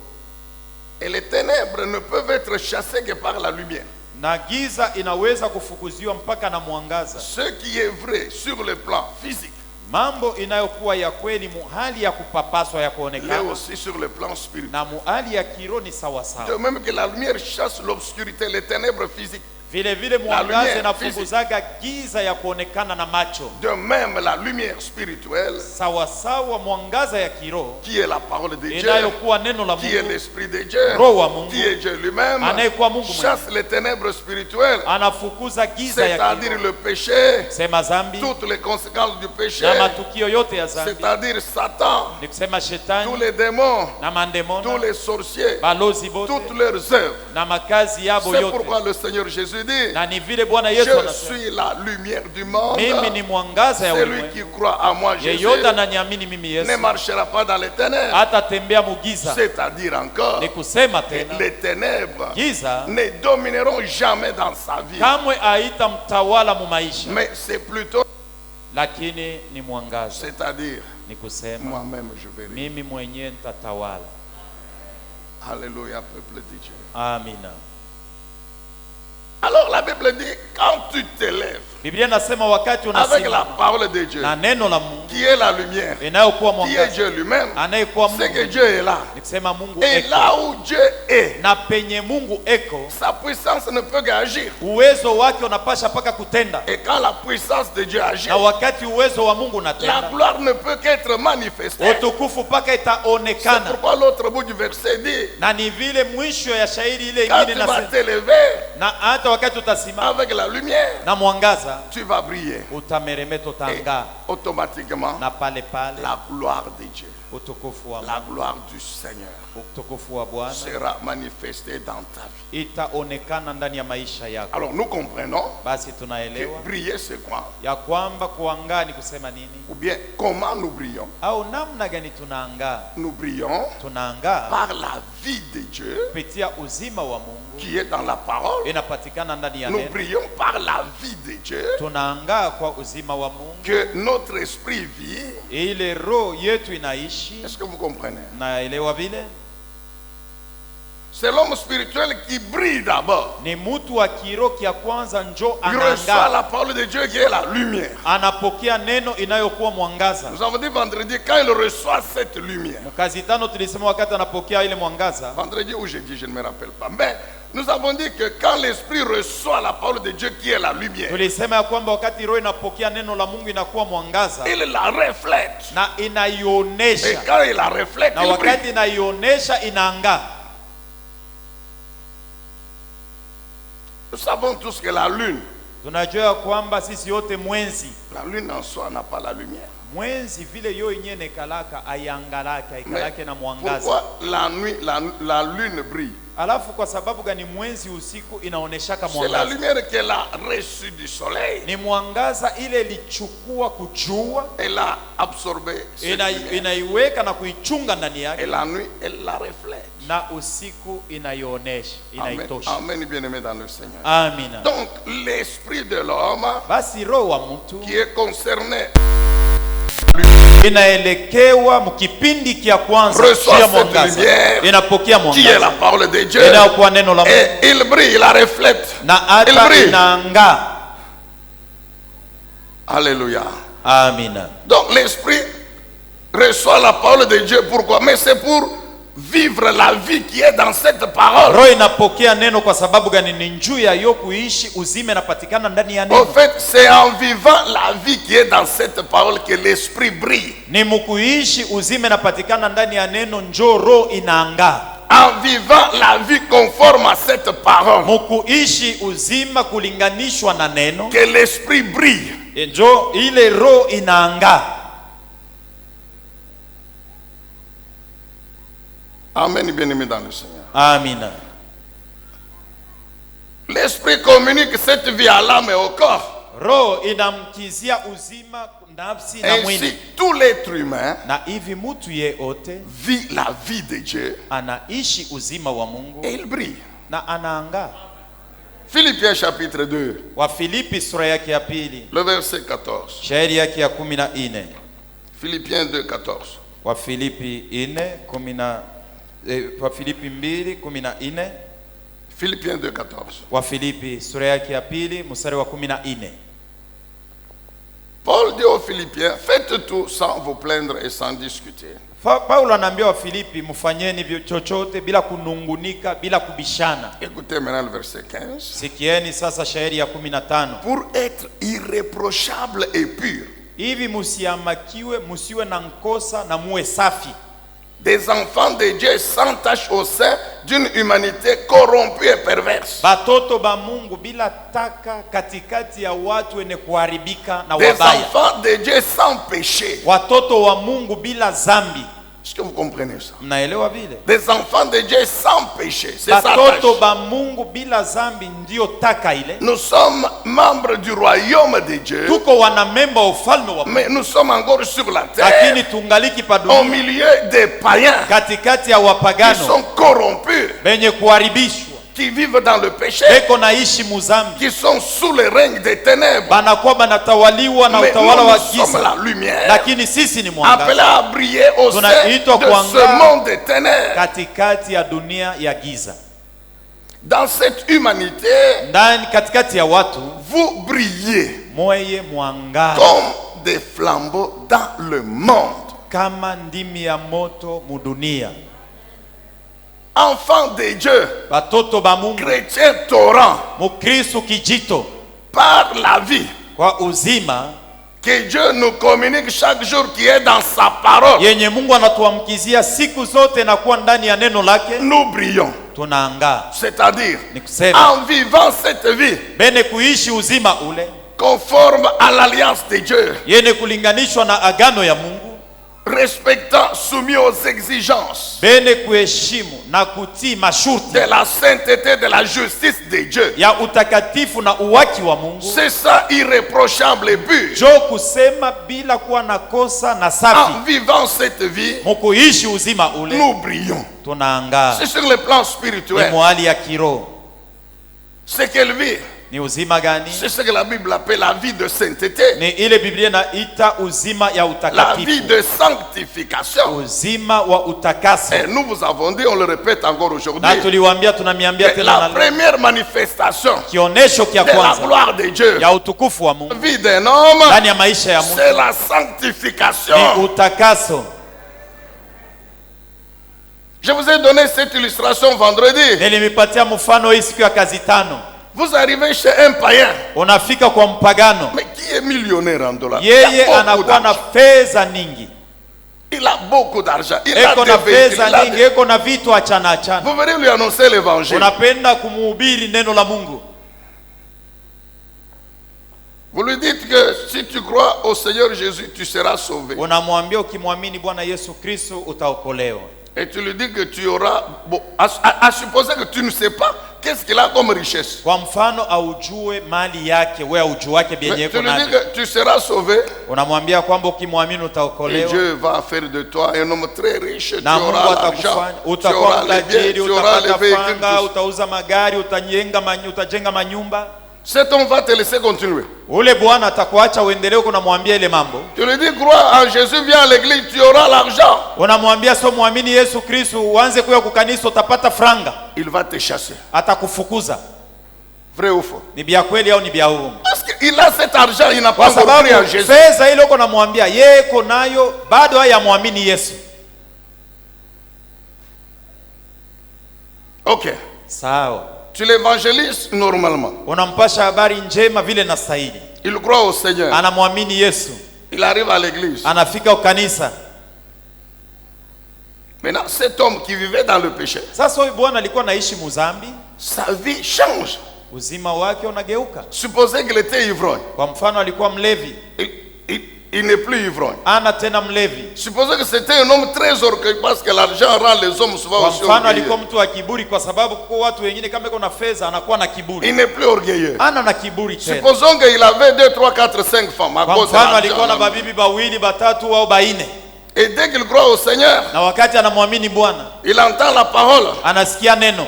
Et les ténèbres ne peuvent être chassées que par la lumière. na giza inaweza kufukuziwa mpaka na mwangaza. Ce qui est vrai sur le plan physique, Mambo inayokuwa ya kweli muhali ya kupapaswa ya l'est kuonekana, aussi sur le plan spirituel. na muhali ya kiroho ni sawa sawa. De même que la lumière chasse l'obscurité, les ténèbres physiques. Vile vile lumière mwangaza inafukuzaga giza ya kuonekana na macho, De même, la lumière spirituelle, sawa sawa mwangaza ya kiroho qui est la parole de Dieu, inayokuwa neno la qui est Mungu, l'Esprit de Dieu, Roho wa Mungu, qui est Dieu lui-même, anayekuwa Mungu chasse les ténèbres spirituelles, anafukuza giza ya c'est-à-dire kiroho, le péché, sema zambi toutes les conséquences du péché, na matukio yote ya zambi, c'est-à-dire Satan, ni kusema tous shetani les démons, na tous mandemona, les sorciers, balozi bote toutes leurs œuvres. na makazi yabo C'est yote. pourquoi le Seigneur Jésus dit, Na ni vile Bwana Yesu je anasema, suis la lumière du monde. mimi ni mwangaza ya Celui ulimwengu, qui croit à moi, Jésus, yeyote ananiamini mimi ne Yesu marchera pas dans les ténèbres. hatatembea mugiza. C'est-à-dire encore, Ni kusema que tena les ténèbres giza ne domineront jamais dans sa vie. kamwe haita mtawala mu maisha, Mais c'est plutôt, lakini ni mwangaza. c'est-à-dire, Ni kusema moi-même je vais régner. mimi mwenyewe nitatawala. Alléluia, peuple de Dieu. Amina. Alors la Bible dit, quand tu te lèves Biblia nasema wakati avec la unasimama parole de Dieu, na neno la Mungu qui est la lumière, inayokuwa qui est mwangaza, Dieu lui-même, anayekuwa c'est que Mungu, Dieu est là. ni kusema Mungu Et eko, là où Dieu est, na penye Mungu eko sa puissance ne peut qu'agir. uwezo wake unapasha paka kutenda, Et quand la puissance de Dieu agit, na wakati uwezo wa Mungu la unatenda, gloire ne peut qu'être manifestée. utukufu paka C'est itaonekana. pourquoi l'autre bout du verset dit, Na ni vile mwisho ya shairi ile quand ingine tu vas nasema, te lever na hata wakati utasimama avec la lumière, na mwangaza tu vas briller. utameremeta, Et utangaa, automatiquement, na pale pale la gloire de Dieu utukufu wa la Mungu, gloire du Seigneur utukufu wa Bwana sera manifestée dans ta vie. itaonekana ndani ya maisha yako. Alors nous comprenons Basi que tunaelewa briller c'est quoi? ya kwamba kuangaa ni kusema nini, Ou bien comment nous brillons? au namna gani tunaangaa. Nous brillons Tunaangaa par la vie de Dieu kupitia uzima wa Mungu qui est dans la parole. inapatikana ndani ya Nous neno. brillons par la vie de Dieu Tunaangaa kwa uzima wa Mungu, que notre esprit vit. ile roho yetu inaishi. Est-ce que vous comprenez? Naelewa vile C'est l'homme spirituel qui brille d'abord. ni mtu wa kiroho kia kwanza njo Il reçoit anaangaa, la parole de Dieu qui est la lumière. anapokea neno inayokuwa mwangaza. Nous avons dit vendredi, quand il reçoit cette lumière, Mkazi tano tulisema wakati anapokea ile mwangaza. vendredi ou jeudi, je ne me rappelle pas, mais nous avons dit que quand l'esprit reçoit la parole de Dieu qui est la lumière, Tulisema ya kwamba wakati roho inapokea neno la Mungu inakuwa mwangaza il la reflète. na Et inaionesha, quand il la reflète, na il wakati brille. inaionesha inaangaa. Nous savons tous que la lune, Tunajua ya kwamba sisi yote mwenzi en soi n'a pas la lumière. mwenzi vile yo yenyewe nekalaka aiangalake aikalake na mwangaza. Pourquoi la nuit, la lune brille? Alafu kwa sababu gani mwenzi usiku inaoneshaka C'est la mwangaza? lumière qu'elle a reçue du soleil. Ni mwangaza ile ilichukua kujua, Elle a absorbé cette lumière. inaiweka na kuichunga ndani Et yake, la nuit, elle la reflète. na usiku inaionesha, Amen. inaitosha. Amen, bien-aimé dans le Seigneur. Amina. Donc, l'esprit de l'homme Basi roho wa mtu qui est concerné inaelekewa mkipindi kia kwanza reçoit chia cette mwangaza, lumière inapokea qui est la mwangaza parole de Dieu. inayokuwa neno la Mungu, Et il brille, il la reflète. na Il hata brille. inaangaa. Alléluia. Amina. Donc, l'esprit reçoit la parole de Dieu. Pourquoi? Mais c'est pour vivre la vie qui est dans cette parole. Roho inapokea neno kwa sababu gani? Ni njuu ya yo kuishi uzima inapatikana ndani ya Au neno. fait, c'est en vivant la vie qui est dans cette parole que l'esprit brille. Ni mkuishi uzima inapatikana ndani ya neno, njoo roho inaangaa. En vivant la vie conforme à cette parole Mkuishi uzima kulinganishwa na neno, que l'esprit brille. njoo ile roho inaangaa. Amen, bien-aimé dans le Seigneur. Amina. L'esprit communique cette vie à l'âme et au corps. Roho inamkizia uzima nafsi na Ainsi, mwili, tout l'être humain na hivi mtu yeyote vit la vie de Dieu anaishi uzima wa Mungu et il brille. na anaangaa. Philippiens chapitre 2, Wa Filipi sura yake ya pili le verset 14. shairi yake ya 14. Philippiens 2, 14. Wa Filipi 4 wa Filipi 2:14. Philippiens 2, 14. Wa Filipi sura yake ya pili mstari wa 14. Paul dit aux Philippiens, faites tout sans vous plaindre et sans discuter. Paulo anaambia wa Filipi, mfanyeni chochote bila kunungunika, bila kubishana. Écoutez maintenant le verset 15. Sikieni sasa shairi ya 15. Pour être irréprochable et pur, Hivi musiamakiwe, musiwe na nkosa na muwe safi, des enfants de Dieu sans tache au sein d'une humanité corrompue et perverse. batoto ba Mungu bila taka katikati ya watu wenye kuharibika na Des wabaya, enfants de Dieu sans péché. watoto wa Mungu bila zambi. Est-ce que vous comprenez ça? Mnaelewa vile? Des enfants de Dieu sans péché. C'est ça. Batoto ba Mungu bila zambi ndio taka ile. Nous sommes membres du royaume de Dieu, Tuko wanamemba wa ufalme wa Mungu, mais nous sommes encore sur la terre, lakini tungaliki pa au dunia milieu des païens katikati ya qui wapagano sont corrompus, benye kuharibishwa, qui vivent dans le péché, beko naishi muzambi, qui sont sous le règne des ténèbres. banakuwa banatawaliwa na Mais utawala nous, wa nous sommes giza, la lumière, lakini sisi ni appelés mwangaza à briller au sein Tunaitwa de kuangaa ce monde des ténèbres. katikati ya dunia ya giza. Dans cette humanité, Ndani katikati ya watu vous brillez mweye mwangaza comme des flambeaux dans le monde. kama ndimi ya moto mudunia. Enfants de Dieu, Batoto ba Mungu, chrétiens torrents, Mukristo kijito, par la vie kwa uzima que Dieu nous communique chaque jour qui est dans sa parole, yenye Mungu anatuamkizia siku zote na kuwa ndani ya neno lake, nous brillons. tunaangaa. C'est-à-dire, Ni kusema en vivant cette vie bene kuishi uzima ule conforme à l'alliance de Dieu, yenye kulinganishwa na agano ya Mungu, respectant, soumis aux exigences bene kuheshimu na kutii masharti de la sainteté, de la justice de Dieu. ya utakatifu na uwaki wa Mungu. C'est ça, irréprochable et pur. Jo kusema bila kuwa na kosa na safi. En vivant cette vie, Mukuishi uzima ule, nous brillons. tunaangaa. C'est sur le plan Ni spirituel. mwali ya kiroho. C'est quelle vie? Ni uzima gani? C'est ce que la Bible appelle la vie de sainteté. Ni ile Biblia inaita uzima ya La vie utakatifu. de sanctification. Uzima wa utakaso. Et nous vous avons dit, on le répète encore Na aujourd'hui, tuliwaambia tunamiambia que tena la na leo. première manifestation Kionesho kia de la kwanza gloire de Dieu, ya utukufu wa Mungu la vie d'un homme, ndani ya maisha ya Mungu c'est la ni sanctification. utakaso. Je vous ai donné cette illustration vendredi. Nilimipatia mfano hii siku ya kazi tano. Vous arrivez chez un païen, Unafika kwa mpagano, mais qui est millionnaire en dollars. Il yeye a beaucoup anakuwa na d'argent. fedha nyingi, Il a beaucoup d'argent. Il a eko des na véhicules. fedha il a nyingi, des- eko na vitu achana achana. Vous venez lui annoncer l'évangile. Unapenda kumuhubiri neno la Mungu, Vous lui dites que si tu crois au Seigneur Jésus, tu seras sauvé. unamwambia ukimwamini Bwana Yesu Kristo utaokolewa. Et tu lui dis que tu auras... Bon, à supposer que tu ne sais pas qu'est-ce qu'il a comme richesse. Kwa mfano aujue mali yake, wewe ujuake Mais byenye tu iko lui dis navyo. que tu seras sauvé. Unamwambia kwamba ukimwamini Et utaokolewa Dieu va faire de toi un homme très riche. Tu na Mungu auras l'argent, atakufanya tu utakuwa auras les biens, mtajiri, tu auras les utapata véhicules. fanga, tout ça. utauza magari, utajenga manyumba. Cet homme va te laisser continuer. Ule bwana atakuacha uendelee huko, unamwambia ile mambo. Tu lui dis, crois en Jésus, viens à l'église, tu auras l'argent. Unamwambia so muamini Yesu Kristo, uanze kuya kukanisa, utapata franga. Il va te chasser. Atakufukuza. Vrai ou faux? Ni bia kweli au ni bia uongo? Parce qu'il a cet argent, il n'a pas Kwa encore sababu cru en Jésus. fedha ile uko namwambia yeye iko nayo, bado hayamwamini Yesu. Ok. Sawa. Tu l'évangélises normalement. Unampasha habari njema vile na stahili. Il croit au Seigneur. Anamwamini Yesu. Il arrive à l'église. Anafika ukanisa. Maintenant, cet homme qui vivait dans le péché, Sasa huyu bwana alikuwa naishi muzambi, sa vie change. uzima wake unageuka. Supposez qu'il était ivrogne. Kwa mfano alikuwa mlevi, Il n'est plus ivrogne. ana tena mlevi. Supposez que c'était un homme très orgueilleux parce que l'argent rend les hommes souvent Kwa aussi mfano alikuwa orgueilleux. mtu wa kiburi, kwa sababu kwa watu wengine kama iko na fedha anakuwa na kiburi. Il n'est plus orgueilleux. Ana na kiburi tena. Supposons qu'il avait 2, 3, 4, 5 femmes à Kwa cause de mfano alikuwa na l'argent. babibi bawili, batatu au baine. Et dès qu'il croit au Seigneur, Na wakati anamwamini Bwana, il entend la parole anasikia neno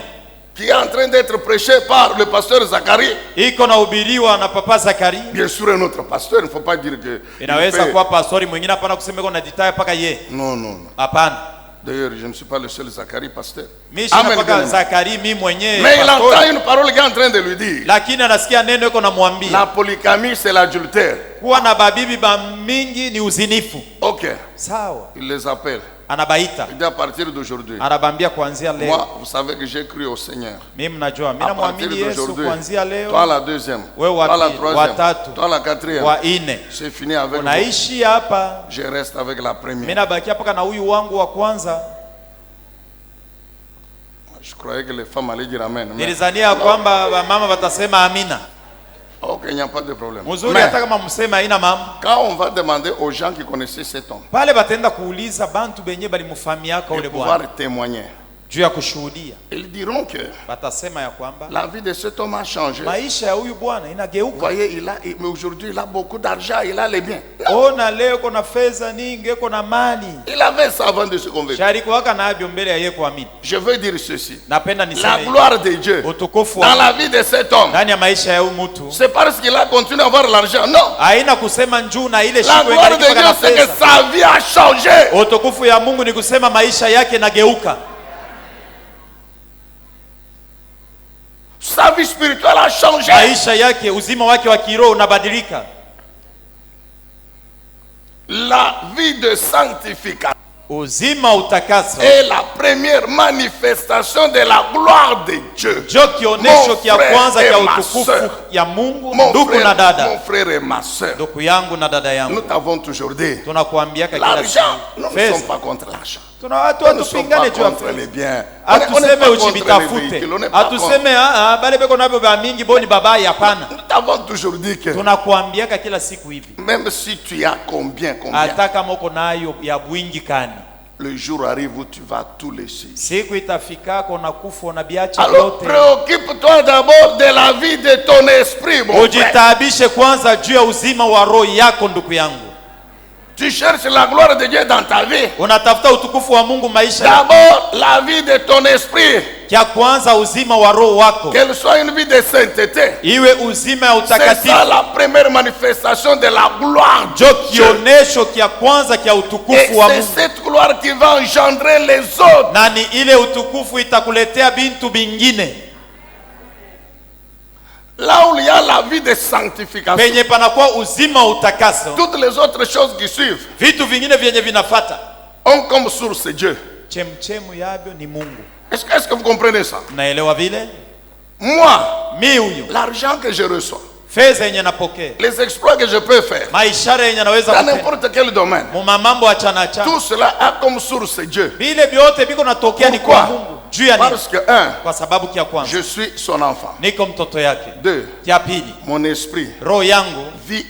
qui est en train d'être prêchée par le pasteur Zacharie. iko na hubiriwa na papa Zakari. Bien sûr, un autre pasteur, il ne faut pas dire que... il Inaweza fait- kuwa pastori mwingine, hapana kusema iko na ditaya paka ye. Non, non, non. Hapana. D'ailleurs, je ne suis pas le seul Zacharie pasteur. Mimi Amen, sina paka bien. Zakari mimi mwenyewe Mais il pastori. entend une parole qui est en train de lui dire. Lakini anasikia neno iko namwambia La polygamie, c'est l'adultère. kuwa na babibi ba mingi ni uzinifu. Ok. Sawa. Il les appelle. Anabaita. Il dit à partir d'aujourd'hui, Anabambia kuanzia leo. moi, vous savez que j'ai cru au Seigneur. Mimi mnajua, mimi À partir namwamini Yesu d'aujourd'hui, kuanzia leo. toi la deuxième, Wewe wa toi la pili, troisième, wa tatu, toi la quatrième, wa ine. c'est fini avec vous. Unaishi hapa, Je reste avec la mimi première. nabakia paka na huyu wangu wa kwanza. Je croyais que les femmes allaient dire Amen. Mais- Nilizania kwamba mama watasema amina. Ok, il n'y a pas de problème. Mzuri Mais hata kama msema haina mama. quand on va demander aux gens qui connaissaient cet homme Pale bataenda kuuliza bantu benye balimfahamiaka de ule pouvoir bwana témoigner, juu ya kushuhudia, ils diront que batasema ya kwamba la vie de cet homme a changé. maisha ya huyu bwana Vous inageuka. voyez, mais aujourd'hui, il a beaucoup d'argent, il a les biens. Ona leo kuna fedha nyingi, kuna mali. Il avait ça avant de se convertir. Shari waka nabyo mbele ya yeye kuamini. Je veux dire ceci. Napenda La niseme gloire de Dieu utukufu dans wa la vie de cet homme, ndani ya maisha ya huyu mtu c'est parce qu'il a continué à avoir l'argent. Non. haina kusema njuu na ile La shiko gloire de ingaliki Dieu, na c'est que pesa. sa vie a changé. Utukufu ya Mungu ni kusema maisha yake nageuka. Sa vie spirituelle a changé. Maisha yake, uzima wake wa kiroho unabadilika. La vie de sanctification Uzima utakaso est la première manifestation de la gloire de Dieu. jo kionesho Mon kia frère kwanza et kia ma utukufu sœur. ya Mungu. Mon Ndugu na frère, dada, mon frère et ma soeur, ndugu yangu na dada yangu, nous t'avons toujours dit, tunakuambiaka kila l'argent, siku nous ne sommes fedha. pas contre l'argent. Tuna watu Nous ne sommes pas hatupingane juu ya contre les fedha. biens. On n'est Hatuseme pas contre les uchibitafute, véhicules. On n'est pas contre. hatuseme bale beko nabyo ba mingi boni babayi, hapana. Nous t'avons toujours dit que tunakuambiaka kila siku hivi, même si tu as combien, hata kama uko nayo ya bwingi kani, le jour arrive où tu vas tout laisser. siku itafikako na kufa na biacha Alors yote. préoccupe-toi d'abord de la vie de ton esprit, mon frère. Ujitaabishe kwanza juu ya uzima wa roho yako, ndugu yangu. Tu cherches la gloire de Dieu dans ta vie. Unatafuta utukufu wa Mungu maisha. D'abord la vie de ton esprit. Kia kwanza uzima wa roho wako. Qu'elle soit une vie de sainteté. Iwe uzima ya C'est utakatifu. ça la première manifestation de la gloire. Jo kionesho kia kwanza kia utukufu wa Et Mungu. c'est cette gloire qui va engendrer les autres. Na ni ile utukufu itakuletea bintu bingine. Là où il y a la vie de sanctification, Penye panakuwa uzima wa utakaso, toutes les autres choses qui suivent vitu vingine vyenye vinafata ont comme source Dieu. chemchemu yabyo ni Mungu. Est-ce que vous comprenez ça? Naelewa vile? Moi, Mi huyu l'argent que je reçois, fedha yenye napokea, les exploits que je peux faire, maishara yenye naweza dans kutenda n'importe quel domaine, muma mambo achana achana, tout cela a comme source Dieu. vile vyote biko natokea ni kwa Pourquoi? Mungu. Juu ya nini? Parce que, un, Kwa sababu kia kwanza je suis son enfant. niko mtoto yake. Deux, Kia pili, mon esprit roho yangu vit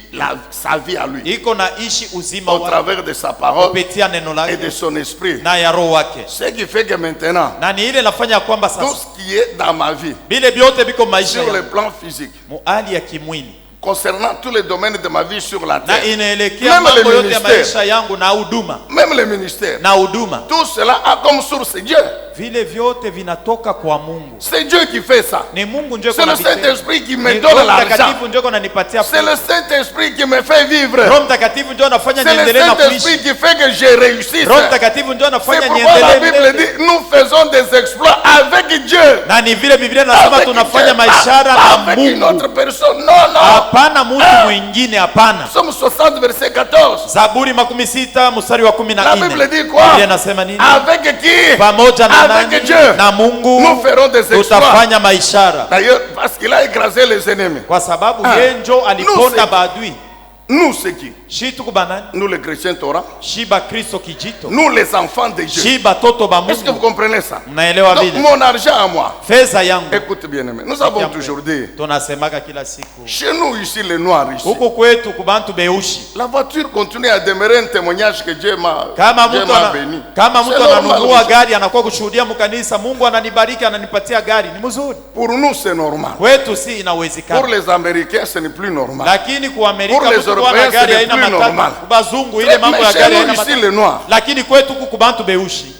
sa vie à lui, iko naishi uzima au wake travers de sa parole kupitia neno et de lake son esprit. na ya roho wake. Ce qui fait que maintenant, Na ni ile nafanya kwamba tout sasa ce qui est dans ma vie, vile vyote viko maisha sur le yangu plan physique, muhali ya kimwili, concernant tous les domaines de ma vie sur la na terre, inaelekea même mambo le yote ya ministère, maisha yangu na huduma même les ministères, na huduma, tout cela a comme source Dieu. vile vyote vinatoka kwa Mungu. C'est Dieu qui fait ça. Ni Mungu ndio C'est le kunanipatia. Saint-Esprit qui me Ni donne Roho l'argent. Mtakatifu ndio kunanipatia C'est le pesa. Saint-Esprit qui me fait vivre. Roho Mtakatifu ndio anafanya C'est le niendelee na Saint-Esprit kuishi. qui fait que je réussisse. Roho Mtakatifu ndio C'est anafanya pourquoi la niendelee Bible mbele. dit nous faisons des exploits avec Dieu. Na ni vile Biblia inasema Avec tunafanya Dieu, maishara pas na avec une autre Mungu. personne. Non, non. Hapana mtu mwingine, hapana. Psaume 60, verset 14. Zaburi 60 mstari wa La 14. Bible dit quoi? Biblia inasema nini? Avec qui? Pamoja na Avec nani? Dieu. Na Mungu Nous ferons des exploits. tutafanya maishara. D'ailleurs, parce qu'il a écrasé les ennemis. Kwa sababu Ah. yeye ndio aliponda Nous, maadui. Nous, c'est qui? Shi tuko banani? Nous, les chrétiens Torah. Shiba Kristo kijito. Nous, les enfants de Dieu. Shiba toto ba Est-ce que vous Mungu. comprenez ça? Mnaelewa Donc, vile? mon argent à moi. Fedha yangu. Écoute bien aimé. Nous avons toujours dit, Tunasemaka kila siku. chez nous ici, les Noirs ici, Huko kwetu kubantu beushi. la voiture continue à demeurer un témoignage que Dieu m'a Kama Dieu mtu m'a béni. kama C'est mtu normal ananunua aussi. gari anakuwa kushuhudia mkanisa, Mungu ananibariki ananipatia gari, ni mzuri. Pour nous, c'est normal. Kwetu si Pour inawezekana. les Américains, ce n'est plus normal. Lakini kwa Amerika Pour les mtu kuwa na Européens, gari c'est haina plus matata. normal. Kubazungu ile mambo ya Mais gari chez nous haina ici, matata. les Noirs, Lakini kwetu kuku bantu beushi.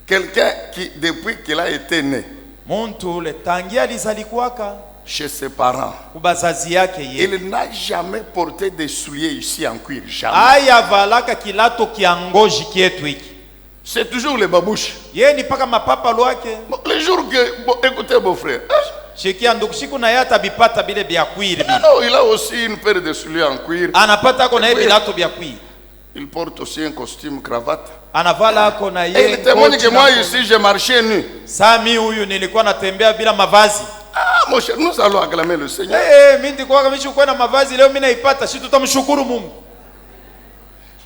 quelqu'un qui, depuis qu'il a été né Muntu ule tangia alizalikuwaka chez ses parents, kubazazi yake ye. il n'a jamais porté des souliers ici en cuir. Jamais. Aya valaka kilato kiangoji kietu hiki. C'est toujours les babouches. Ye ni paka mapapa lwake. Bon, les jours que, bon, écoutez beau frère, Shikia ndugu siku na yata bipata bile bya kwiri bile. non, il a aussi une paire de souliers en cuir. Anapata ako na ye bilato bya kwiri. Il porte aussi un costume, cravate. Anavala ako na Et ye. il témoigne koti que na moi koti. ici, je marchais nu. Sami huyu nilikuwa natembea bila mavazi. Ah, mon cher, nous allons acclamer le Seigneur. Mimi ndikuwa kama kwa na mavazi leo mimi naipata, si tutamshukuru Mungu.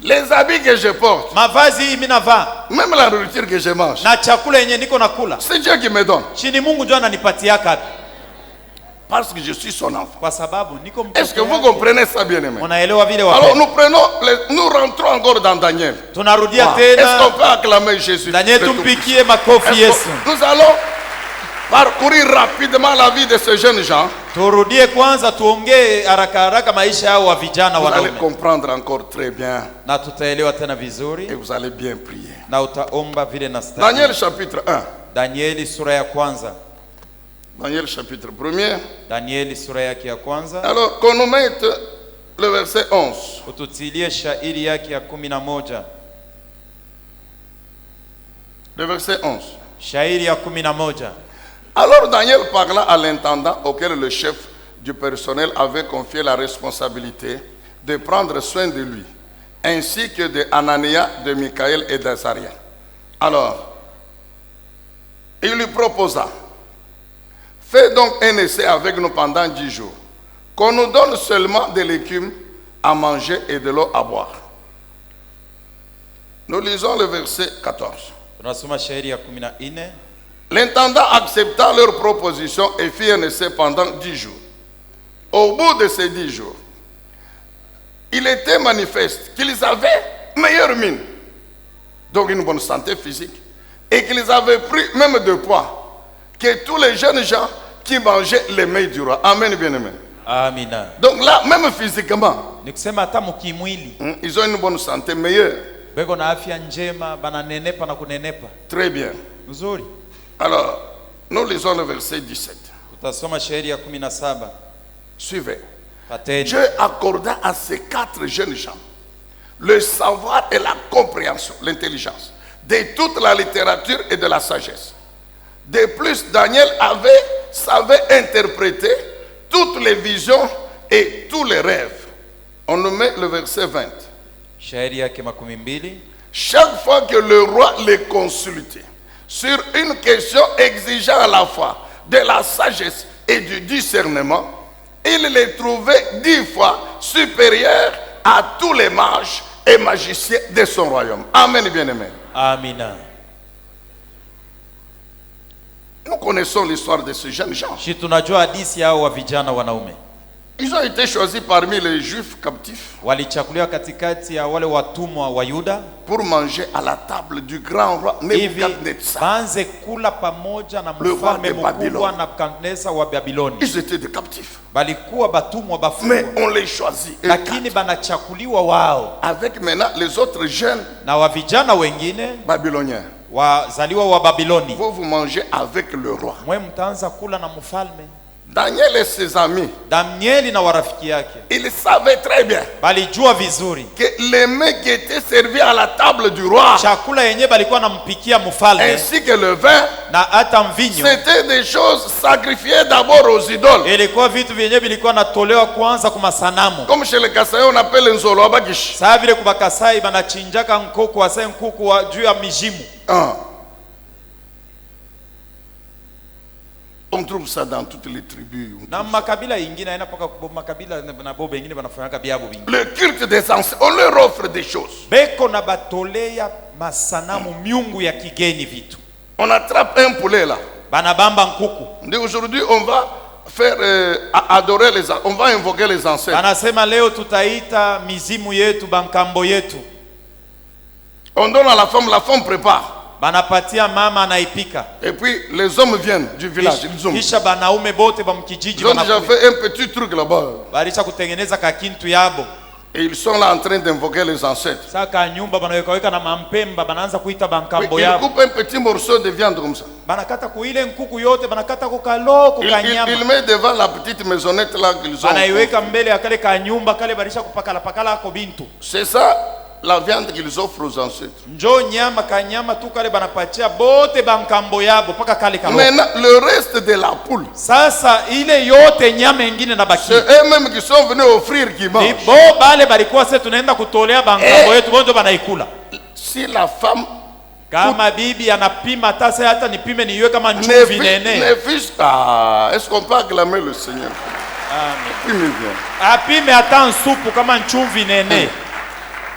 Les habits que je porte, Mavazi hii mimi navaa même la nourriture que je mange, na chakula yenye niko nakula. c'est Dieu qui me donne. Si ni Mungu ndio ananipatia kapi. Parce que je suis son enfant. Kwa sababu niko mtoto. Est-ce que vous comprenez ça, bien aimé? Unaelewa vile Alors wapi? nous rentrons encore dans Daniel. Tunarudia Wow. Est-ce qu'on tena peut acclamer Jésus? Daniel, Le tumpikie makofi Est-ce Yesu. que nous allons parcourir rapidement la vie de ces jeunes gens. Turudie kwanza tuongee haraka haraka maisha yao wa vijana Vous allez wanaume. comprendre encore très bien Na tutaelewa tena et vizuri vous allez bien prier. na utaomba vile na stadi. Daniel chapitre 1. Danieli sura ya kwanza. Daniel chapitre 1er. Danieli sura yake ya kwanza. Alors qu'on nous mette le verset 11. Ututilie shairi yake ya 11. Le verset 11. Shairi ya 11. Alors Daniel parla à l'intendant auquel le chef du personnel avait confié la responsabilité de prendre soin de lui, ainsi que de Anania, de Michaël et d'Azaria. Alors, il lui proposa, fais donc un essai avec nous pendant 10 jours, qu'on nous donne seulement de l'écume à manger et de l'eau à boire. Nous lisons le verset 14. Tunasoma shairi ya 14. L'intendant accepta leur proposition et fit un essai pendant 10 jours. Au bout de ces 10 jours, il était manifeste qu'ils avaient meilleure mine, donc une bonne santé physique, et qu'ils avaient pris même de poids que tous les jeunes gens qui mangeaient les mets du roi. Amen, bien-aimé. Amina. Donc là, même physiquement, Nikusema hata mukimwili ils ont une bonne santé meilleure. beko na afya njema, bananenepa na kunenepa. Très bien. Nzuri. Alors, nous lisons le verset 17. Tutasoma shairi ya 17. Suivez. Pateni. Dieu accorda à ces 4 jeunes gens le savoir et la compréhension, l'intelligence de toute la littérature et de la sagesse. De plus, Daniel savait interpréter toutes les visions et tous les rêves. On nous met le verset 20. Shairi yake 12. Chaque fois que le roi les consultait sur une question exigeant à la fois de la sagesse et du discernement, il les trouvait 10 fois supérieurs à tous les mages et magiciens de son royaume. Amen, bien-aimé. Amina. Nous connaissons l'histoire de ces jeunes gens. Shi tunajua hadithi yao wa vijana wanaume. Ils ont été choisis parmi les juifs captifs Walichakuliwa katikati ya wale watumwa wa Yuda pour manger à la table du grand roi hivi Nebuchadnezzar. banze kula pamoja na Le roi mfalme de mkubwa Babylone. Nebukadneza wa Babiloni. Ils étaient des captifs. Balikuwa batumwa Mais bafungwa, on les choisit. Et lakini banachakuliwa wao avec maintenant les autres jeunes na wa vijana wengine babyloniens. wazaliwa wa Babiloni. Vous mangez avec le roi. Mwe mtaanza kula na mfalme. Daniel et ses amis, Danieli na warafiki yake ils savaient très bien balijua vizuri que les mets qui étaient servis à la table du roi, chakula yenye balikuwa nampikia mfalme ainsi que le vin, na hata mvinyo c'était des choses sacrifiées d'abord aux idoles. ilikuwa vitu vyenye vilikuwa natolewa kwanza kwa masanamu. Comme chez les Kassaïs, on appelle un zolo abagish. Saa vile kubakasai banachinjaka nkuku wasai nkuku wa juu ya mijimu. On trouve ça dans toutes les tribus. Na makabila ingine aina paka makabila na bobe ingine banafanyaka biabo bingi. Le culte des anciens, on leur offre des choses. Beko na batolea masanamu miungu ya kigeni vitu. On attrape un poulet là. Banabamba nkuku. On dit aujourd'hui on va faire adorer les ancêtres, on va invoquer les ancêtres. Banasema leo tutaita mizimu yetu bankambo yetu. On donne à la femme prépare. Banapatia mama anaipika. Et puis les hommes viennent du village. Kisha banaume bote ba mkijiji ils ont déjà fait un petit truc là-bas. Balisha kutengeneza kakintu yabo. Et ils sont là en train d'invoquer les ancêtres. Saka nyumba banaweka na mampemba banaanza kuita bankambo Oui, yabo. ils coupent un petit morceau de viande comme ça. Banakata kuile nkuku yote banakata kukaloko kanyama. Il met devant la petite maisonnette là qu'ils ont. Banaiweka mbele ya kale kanyumba kale balisha kupakala pakala ko bintu. C'est ça la viande qu'ils offrent aux ancêtres. Njo nyama kanyama tu kale banapatia bote bankambo yabo paka kale kaloko. Maintenant le reste de la poule, Sasa ile yote nyama ingine na baki. c'est eux-mêmes qui sont venus offrir qui mangent. Ni bo bale balikuwa sasa tunaenda kutolea bankambo yetu bonjo banaikula. Si la femme Kama bibi anapima hata nipime niwe kama chumvi nene. est-ce qu'on peut acclamer le Seigneur? Amen. Apime hata supu kama chumvi nene.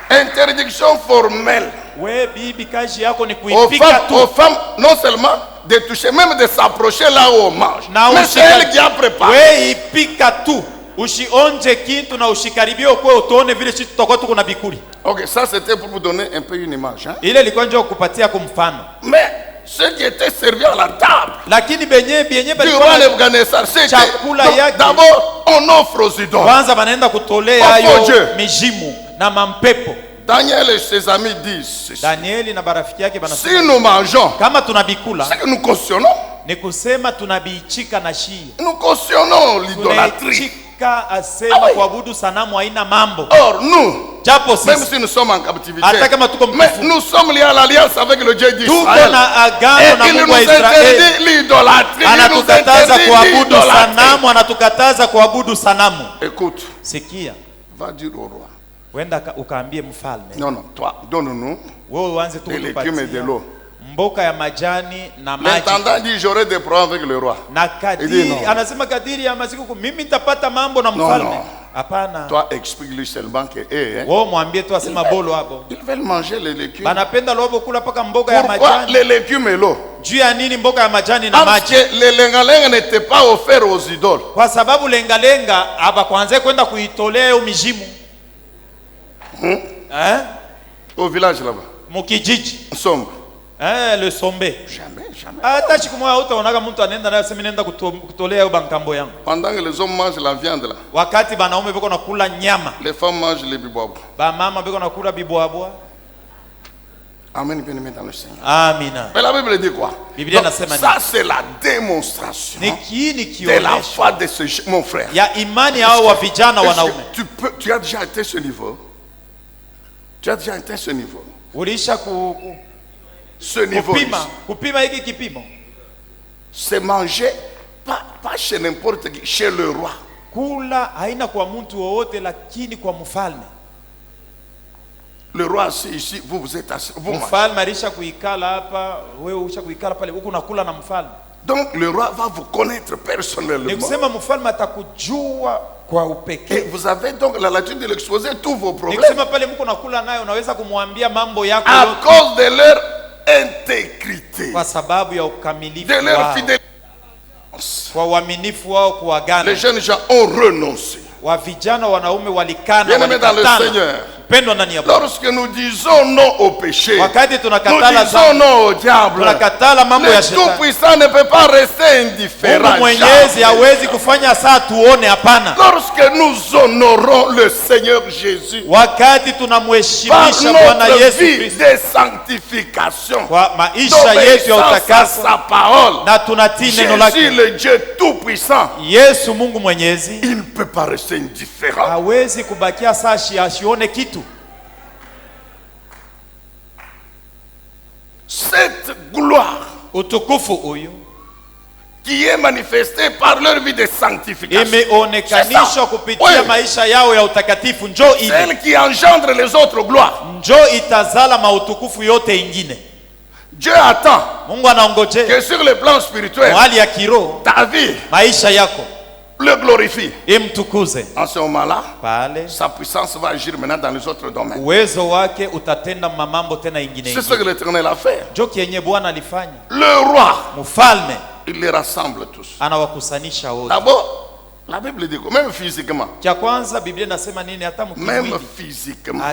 Interdiction formelle We bibi kazi yako ni aux kuipika tu. femmes non seulement de toucher, même de s'approcher là où on mange. Mais c'est elle qui a préparé. We ipika tu. Ushionje kintu na ushikaribio kwa utone vile sisi tutakuwa tuko na bikuri. Ok, ça c'était pour vous donner un peu une image. Hein? Ile ilikuwa njoo kupatia kwa mfano. Mais ceux qui étaient servis à la table Lakini benye du balikuwa roi Nebuchadnezzar, c'était chakula yake. d'abord on offre aux idoles. Kwanza banaenda kutolea Oh, hayo Dieu. mijimu na mampepo. Daniel et ses amis disent ceci. Danieli na barafiki yake Si banasema nous mangeons, kama tunabikula c'est que nous cautionnons. ni kusema tunabiichika na shii. Nous cautionnons l'idolâtrie. Tunaichika asema Ah oui. kuabudu sanamu haina mambo. Or nous, Japo même sisi si nous sommes en captivité, hata kama tuko mais mkifu nous sommes liés à l'alliance avec le Dieu tuko d'Israël. na agano Et na il Mungu nous wa Israeli. interdit l'idolâtrie. Il nous Anatukataza interdit kuabudu l'idolâtrie. sanamu, anatukataza kuabudu sanamu. Écoute, Sikia, va dire au roi. wenda ukaambie mfalme, Non, non, toi, donne-nous wewe uanze tu des légumes et de kutupatia l'eau. mboka ya majani na maji. L'intendant dit j'aurai des problèmes avec le roi. Na Il dit non. kadiri anasema kadiri ya masiku mimi nitapata mambo na mfalme. Hapana. Toi explique-lui seulement que Wao mwambie tu asema bolo hapo. ils veulent manger les légumes. Banapenda lobo kula paka mboga ya Pourquoi majani. les légumes et l'eau? Juu ya nini mboga ya majani na Parce maji? que les lenga-lenga n'étaient pas offerts aux idoles. Kwa sababu lenga-lenga hapa kwanza kwenda kuitolea umijimu. Au village là-bas. Mukijiji. Sombre. Le sombe. Jamais. Hata siku moja utaonaga mtu anaenda naye sema nenda kutolea bankambo yangu. Pendant que les hommes mangent la viande là. Wakati banaume biko nakula nyama. Les femmes mangent les bibouabou. Ba mama biko nakula bibwabwa. Amen, bien-aimé dans le Seigneur. Amina. Mais la Bible dit quoi? Donc, ça c'est la démonstration de la foi de ce mon frère. Ya imani hao wa vijana wanaume. Tu as déjà atteint ce niveau? Tu as déjà atteint ce niveau? Ulisha ce niveau. Kupima hiki kipimo. C'est manger pas chez n'importe qui, chez le roi. Kula haina kwa mtu wowote lakini kwa mfalme. Le roi assis ici, vous êtes assis. Mfalme alisha kuikala hapa, wewe usha kuikala pale, huko nakula na mfalme. Donc le roi va vous connaître personnellement. Ni kusema mfalme atakujua kwa upekee. Et vous avez donc la latitude de l'exposer tous vos problèmes. Ni kusema pale mko nakula naye unaweza kumwambia mambo yako yote. À cause de leur intégrité. Kwa sababu ya ukamilifu de leur fidélité. Kwa uaminifu wao kuagana. Les jeunes gens ont renoncé. Wa vijana wanaume walikana. Bien-aimés dans le Seigneur. Lorsque nous disons non au péché, nous disons non au diable, le Tout-Puissant ne peut pas rester indifférent. Lorsque nous honorons le Seigneur Jésus par notre vie de sanctification, d'obéissance à sa parole, Jésus le Dieu Tout-Puissant, il ne peut pas rester indifférent. Cette gloire qui est manifestée par leur vie de sanctification, celle qui engendre les autres gloires. Dieu attend que sur le plan spirituel, ta vie le glorifie. En ce moment-là, sa puissance va agir maintenant dans les autres domaines. C'est ce que l'Éternel a fait. Le roi, il les rassemble tous. D'abord, la Bible dit quoi? Même physiquement. Même physiquement.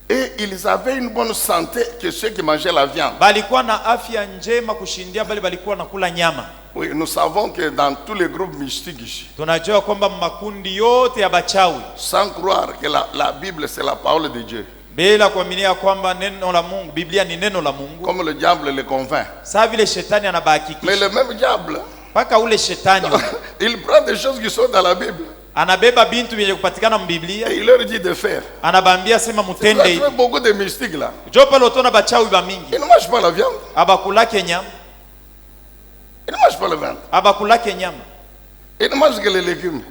Et ils avaient une bonne santé que ceux qui mangeaient la viande. Oui, nous savons que dans tous les groupes mystiques ici, sans croire que la Bible c'est la parole de Dieu, comme le diable le convainc. Mais le même diable, il prend des choses qui sont dans la Bible. Et il leur dit de faire. Il y a beaucoup de mystiques là. Ils ne mangent pas la viande. Ils ne mangent pas le viande. Ils ne mangent que les légumes.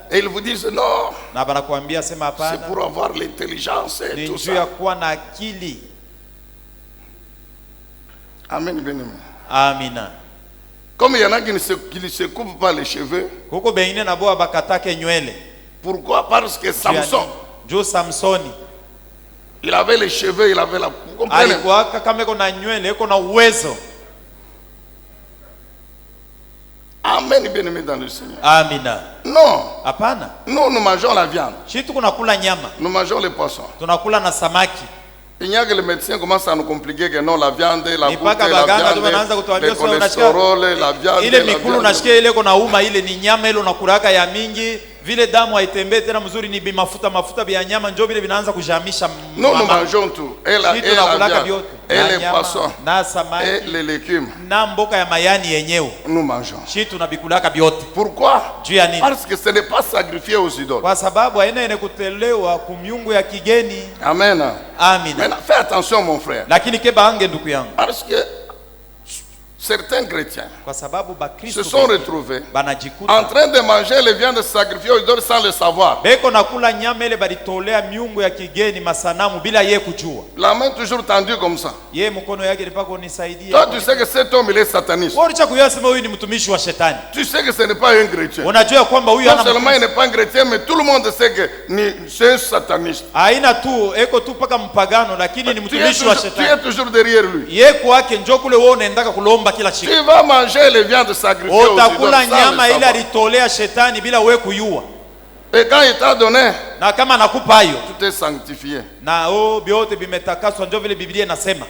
Et ils vous disent non. C'est pour avoir l'intelligence et tout ça. Amen, bien aimé. Amina. Comme il y en a qui ne se coupent pas les cheveux. Pourquoi? Parce que Samson, il avait les cheveux, il avait la... Vous comprenez? Amen, bien-aimé dans le Seigneur. Amina. Non. Nous mangeons la viande. Nous mangeons les poissons. Il n'y a que les médecins commencent à nous compliquer que non, la viande, la goutte, la viande, le cholestérol, la viande. Vile damu haitembee tena mzuri ni mafuta vya nyama njoo vile vinaanza kujamisha. Nous mangeons tout. Et la viande, et les poissons, et les légumes. Na mboka ya mayani yenyewe. Nous mangeons. Sisi tunabikulaka vyote. Pourquoi? Parce que ce n'est pas sacrifié aux idoles. Kwa sababu haina ene kutelewa kumiungu ya kigeni. Amen. Amina. Maintenant, fais attention mon frère. Lakini keba ange ndugu yangu. Parce que certains chrétiens kwa sababu se bakristo sont retrouvés en banajikuta train de manger les viandes sacrifiées aux idoles sans le savoir. beko nakula nyama ile balitolea miungu ya kigeni masanamu bila ye kujua. La main toujours tendue comme ça. Ye mkono yake ni pako nisaidia. Toi, tu sais que cet homme, il est sataniste. Wewe unacha kuyasema huyu ni mtumishi wa shetani. Tu sais que ce n'est pas un chrétien. Unajua kwamba huyu Non seulement il n'est pas un chrétien, mais tout le monde sait que c'est un sataniste. haina tu eko tu paka mpagano lakini ni mtumishi wa Tu shetani. es toujours derrière lui. Ye kwake njoo kule wewe unaendaka kulomba kila siku. Tu vas manger les viandes sacrifiées aux idoles Utakula sans le nyama ile savoir. alitolea shetani bila wewe kujua. Et quand il t'a donné, Na kama nakupa hayo tout est sanctifié. na vyote vimetakaswa, ndio vile Biblia inasema.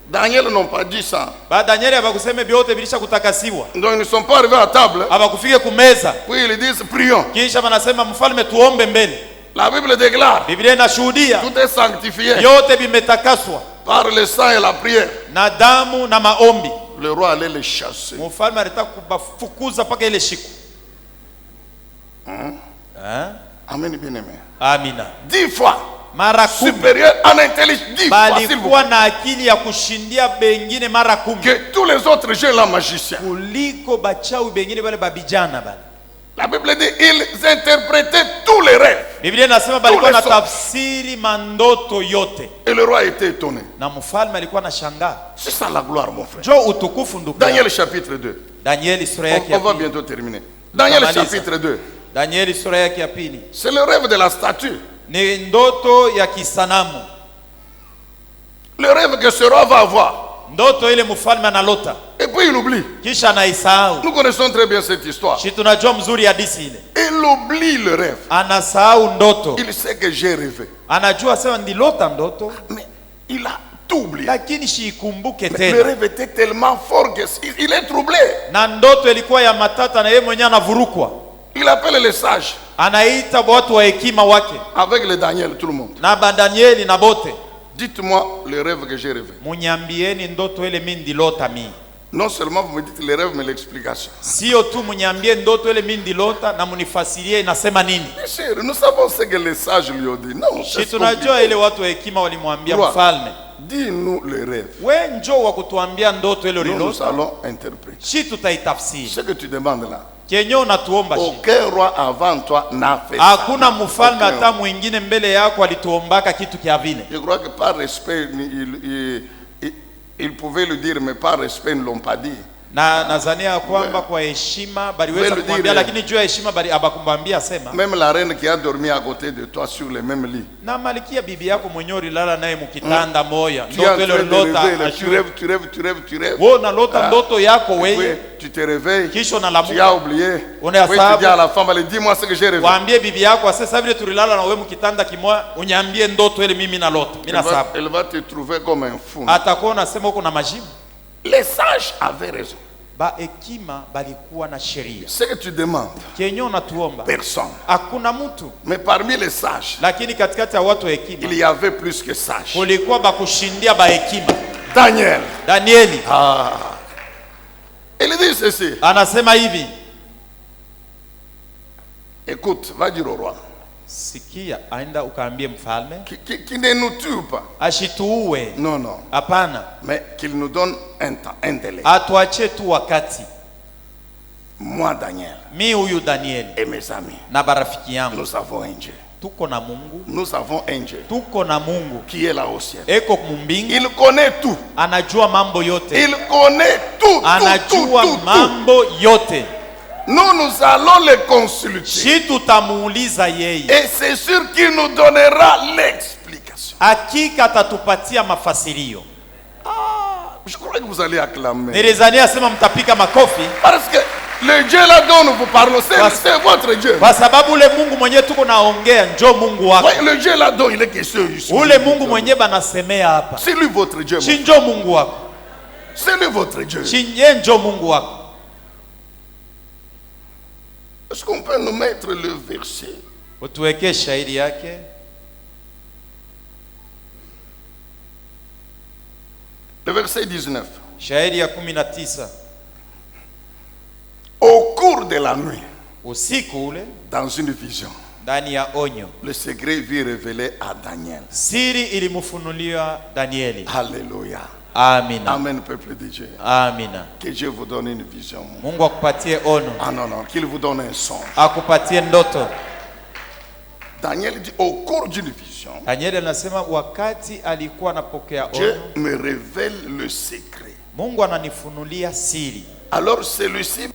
Daniel n'ont pas dit ça. Ba Danieli abakuseme vyote vilisha kutakasiwa. Donc ils ne sont pas arrivés à table. Abakufike kumeza. Puis ils disent prions. Kisha wanasema mfalme tuombe mbele. La Bible déclare, Biblia inashuhudia tout est sanctifié vyote vimetakaswa par le sang et la prière. na damu na maombi. Le roi allait les chasser. Mfalme alitaka kubafukuza paka ile siku. Amen, bien-aimé. Amina. 10 fois Mara 10 supérieur en intelligence. 10 fois, s'il vous balikuwa plaît, na akili ya kushindia bengine mara 10 que tous les autres jeunes là magiciens. kuliko bachawi bengine bale babijana bale. La Bible dit ils interprétaient tous les rêves. Biblia inasema balikuwa na Tous les tafsiri mandoto yote, Et le roi était étonné. na mfalme alikuwa na shangaa. C'est ça la gloire, mon frère. Jo utukufu ndugu. Daniel chapitre 2. Danieli sura yake On ya va pili. bientôt terminer. Daniel Tamaliza. chapitre 2. Danieli sura yake ya pili C'est le rêve de la statue. ni ndoto ya kisanamu. Le rêve que ce roi va avoir. Ndoto ile mfalme analota Et puis il oublie. kisha anaisahau. Nous connaissons très bien cette histoire. Shi tunajua mzuri hadithi ile. Il oublie le rêve. Anasahau ndoto. Il sait que j'ai rêvé. Anajua sema ndilota ndoto Mais il a tout oublié. lakini shiikumbuke Le tena. rêve était tellement fort qu'il est troublé. Na ndoto ilikuwa ya matata na yeye mwenyewe anavurukwa. Il appelle les sages. Anaita watu wa hekima wake Avec le Daniel, tout le monde. na Danieli na bote. Dites-moi le rêve que j'ai rêvé. Munyambieni ndoto ile mimi ndilota mimi. Non seulement vous me dites les rêves, mais l'explication. Sio tu munyambie ndoto ile mimi ndilota na munifasirie inasema nini. Bien sûr, nous savons ce que les sages lui ont dit. Non, Shi c'est tunajua compliqué. ile watu wa hekima walimwambia Roi. mfalme, Dis-nous le rêve. we njoo wa kutuambia ndoto ile Nous ulilota. allons interpréter. Shi tutaitafsiri. Ce que tu demandes là. Kenye unatuomba shi. Aucun roi avant toi n'a fait ça. Hakuna mfalme Aucun hata roi. mwingine mbele yako alituombaka kitu kia vile. Je crois que par respect, il pouvait le dire, mais par respect, ils ne l'ont pas dit. Na nadhania kwamba kwa heshima baliweza Wewe kumwambia, dire- lakini juu ya heshima bali abakumwambia sema. Même la reine qui a dormi à côté de toi sur le même lit. Na malikia bibi yako mwenyewe ulilala naye mkitanda moya. Tu es en Ndoto ile train de ulilota. rêver, tu ajue. rêves, tu rêves, tu rêves, tu rêves. Wewe unalota Ah. ndoto yako Puis, wewe. tu te réveilles, Kisha tu as unalamuka. oublié. On est à Puis ça. tu dis à la femme, allez, dis-moi ce que j'ai rêvé. Waambie bibi yako sasa vile tulilala na wewe mkitanda kimoya, unyambie ndoto ile mimi nalota. Mimi Elle va, nasaba. elle va te trouver comme un fou. Atakuwa unasema uko na majibu. Les sages avaient raison. Ba hekima balikuwa na sheria. Ce que tu demandes, Kenye unatuomba personne. hakuna mtu, Mais parmi les sages, lakini katikati ya watu wa hekima il y avait plus que sages. kulikuwa bakushindia ba hekima. Daniel. Danieli Il dit ceci. anasema hivi, Écoute, va dire au roi. sikia, aenda ukaambie mfalme Qui ne nous tue pas. ashituue. Non, non. Hapana, Mais qu'il nous donne un temps, un délai. atuache tu wakati. Moi, Daniel, Mi huyu Danieli et mes amis, na barafiki yangu nous avons un Dieu. tuko na Mungu, Nous avons un Dieu tuko na Mungu qui est là au ciel. eko mumbingu, Il connaît tout. anajua mambo yote, Il connaît tout. anajua Tout. mambo yote. Nous allons le consulter. Shi tutamuuliza yeye, Et c'est sûr qu'il nous donnera l'explication. hakika atatupatia mafasirio. Je crois que vous allez acclamer. Nilizania asema mtapika makofi Parce que le Dieu là dont nous vous parlons, c'est votre Dieu. kwa sababu ule Mungu mwenyewe tuko naongea njo Mungu wako. Ouais, le Dieu là dont il est question ici. Ule Mungu mwenyewe banasemea hapa, C'est lui votre Dieu. shi njo Mungu wako, C'est lui votre Dieu. shi ye njo Mungu wako. Est-ce qu'on peut nous mettre le verset? Utuwekee shahidi yake. Le verset 19. Shahidi ya 19. Au cours de la nuit, Usiku ule dans une vision, ndani ya onyo, le secret vit révélé à Daniel. siri ilimfunuliwa Danieli. Alléluia. Amina. Amen, peuple de Dieu. Amina. Que Dieu vous donne une vision. Mungu akupatie ono. Ah non, non, qu'il vous donne un songe. Akupatie ndoto. Daniel dit au cours d'une vision, Daniel anasema wakati alikuwa anapokea Dieu ono, me révèle le secret. Mungu ananifunulia siri. Alors celui-ci,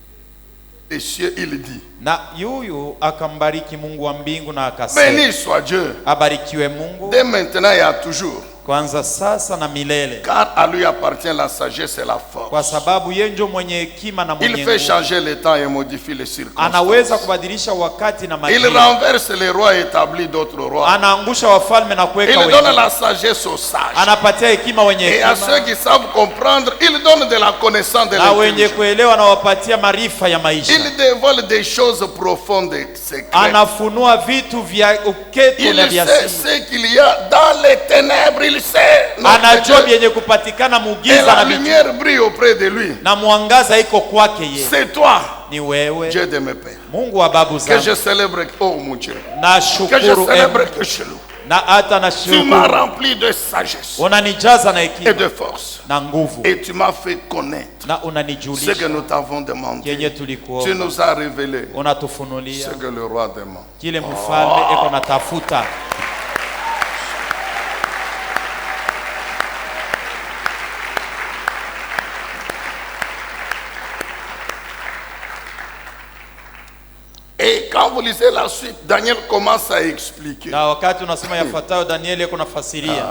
les cieux, il dit, Na yuyu akambariki Mungu wa mbingu na akasema, béni soit Dieu, abarikiwe Mungu dès maintenant et à toujours. kwanza sasa na milele, Car à lui appartient la sagesse et la kwa force. sababu yeye ndio mwenye hekima na Il mwenye fait nguvu. changer le temps et modifie les Anaweza circonstances. kubadilisha wakati na Il majira. renverse les rois et établit d'autres rois. Anaangusha wafalme na kuweka Il donne wengine. la sagesse aux sages. Anapatia hekima wenye Et à ceux hekima, qui savent comprendre, il donne de la connaissance de na wenye l'intelligence. kuelewa na wapatia maarifa ya maisha. Il dévoile des choses profondes et secrètes. Anafunua vitu vya uketo na Il vya sait siri. ce qu'il y a dans les ténèbres. Il sait. notre Anajua Dieu. vyenye kupatikana Et mugiza la na vitu, lumière brille auprès de lui. na mwangaza iko kwake yeye. C'est toi, Ni wewe Dieu de mes pères, Mungu wa babu que je zangu. célèbre. Oh mon Dieu. Na Que je shukuru célèbre, que je loue. na hata na Tu m'as shukuru. rempli de sagesse Unanijaza na et hekima de force. na nguvu, Et tu m'as fait connaître na ce que unanijulisha nous t'avons demandé. yenye Tu tulikuomba. nous as révélé Unatufunulia ce que le roi demande. kile mfalme eko natafuta. Et quand vous lisez la suite, Daniel commence à expliquer. Na wakati unasoma yafuatayo, Danieli eko nafasiria.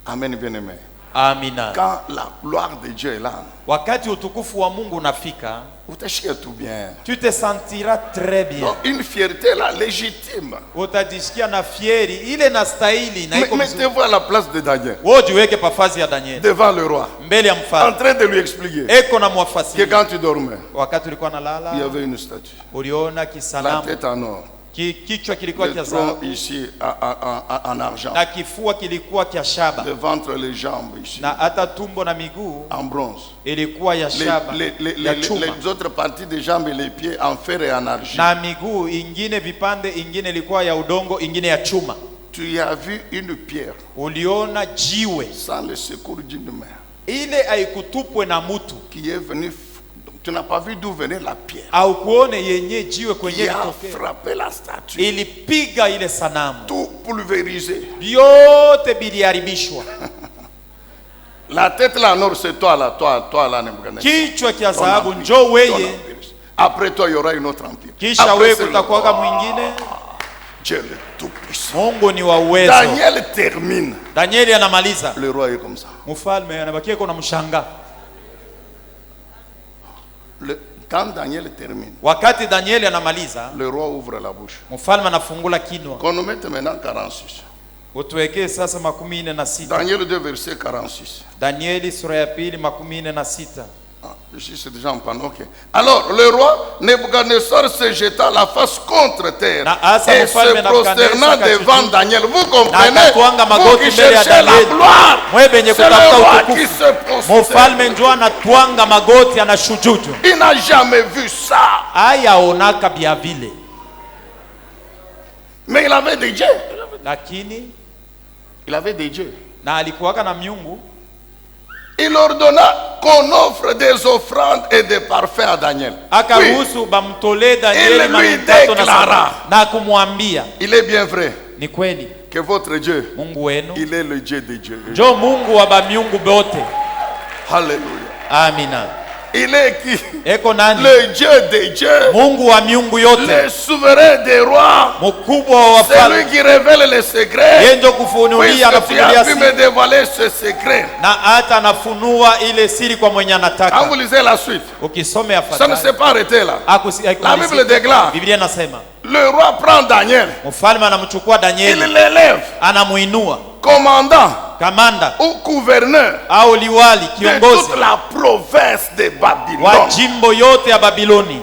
Amen, bien-aimé. Amina. Quand la gloire de Dieu est là, Wakati utukufu wa Mungu unafika, vous t'achètez tout bien. tu te sentiras très bien. Donc, une fierté là, légitime. Utajisikia na fieri ile na stahili na iko mzuri. Mettez-vous à la place de Daniel, Wewe jiweke pafazi ya Danieli devant le roi, mbele ya en mfalme, train de lui expliquer eko na que mwafasiri. quand tu dormais, Wakati ulikuwa il y nalala, avait une statue. uliona La kisanamu, tête en or, kichwa kilikuwa le cha tronc dhahabu ici en argent, na kifua kilikuwa cha shaba, le ventre, les jambes ici na hata tumbo na miguu en bronze. ilikuwa ya shaba, ya chuma, Les autres parties des jambes et les pieds en fer et en argile. na miguu ingine vipande ingine ilikuwa ya udongo, ingine ya chuma. Tu y as vu une pierre Uliona jiwe sans le secours d'une main ile haikutupwe na mutu, qui est venue. Tu n'as pas vu d'où venait la pierre au kuone yenye jiwe kwenye qui a litokea, frappé la statue, ilipiga ile sanamu, tout pulvérisé. vyote biliharibishwa. La tête là, en or, c'est toi là, toi là, Nebuchadnezzar. Kichwa cha Ton dhahabu empire, njo ton weye, empire. Après toi, il y aura une autre empire. kisha Après, wewe c'est le kutakuwaga roi. mwingine. Dieu le Tout-Puissant. Mungu ni wa uwezo. Daniel termine. Danieli anamaliza, Le roi est comme ça. mfalme anabakia kuna mshanga. Quand Daniel termine, Wakati Danieli anamaliza, le roi ouvre la bouche. mfalme anafungula kinwa. Qu'on nous mette maintenant 46. Utuwekee sasa 46. Daniel 2, verset 46. Danieli sura ya pili 46. Ah, ici c'est déjà en panneau. Ok. Alors le roi Nebuchadnezzar se jeta la face contre terre Na asa et mfalme se Nebukadneza prosternant devant akachuchuka. Daniel. Vous Na comprenez? akatwanga Vous magoti qui mbele ya cherchez la Danieli. gloire, Mwe benye c'est le kutafuta roi qui utukufu. se prosterne. Mfalme njo anatwanga magoti, anashujudu. Il n'a jamais vu ça. Ayaonaka bia vile, Mais il avait des dieux. lakini Il avait des dieux. na alikuwaka na miungu. Il ordonna qu'on offre des offrandes et des parfums à Daniel. Oui, Akaruhusu bamtolee Il Danieli lui manukato na déclara. sadaka, na kumwambia il est bien vrai ni kweli que votre Dieu, Mungu wenu il est le Dieu des dieux. njo Mungu wa bamiungu bote. Alléluia. Amina. Il est qui? Eko nani? Le Dieu des dieux, Mungu wa miungu yote, le souverain des rois, mkubwa wa c'est lui wafalme. qui révèle les secrets. Yeye ndio kufunulia, Puisque tu anafunulia as pu me siri, dévoiler ce secret. na hata anafunua ile siri kwa mwenye Quand vous anataka. lisez la suite, Ukisome ça ne yafuatayo, s'est pas arrêté là. La Bible déclare, Biblia inasema le roi prend Daniel, mfalme anamchukua il Danieli, l'élève anamuinua commandant kamanda ou gouverneur au liwali, de kiongozi toute la province de wa Babylone. jimbo yote ya Babiloni.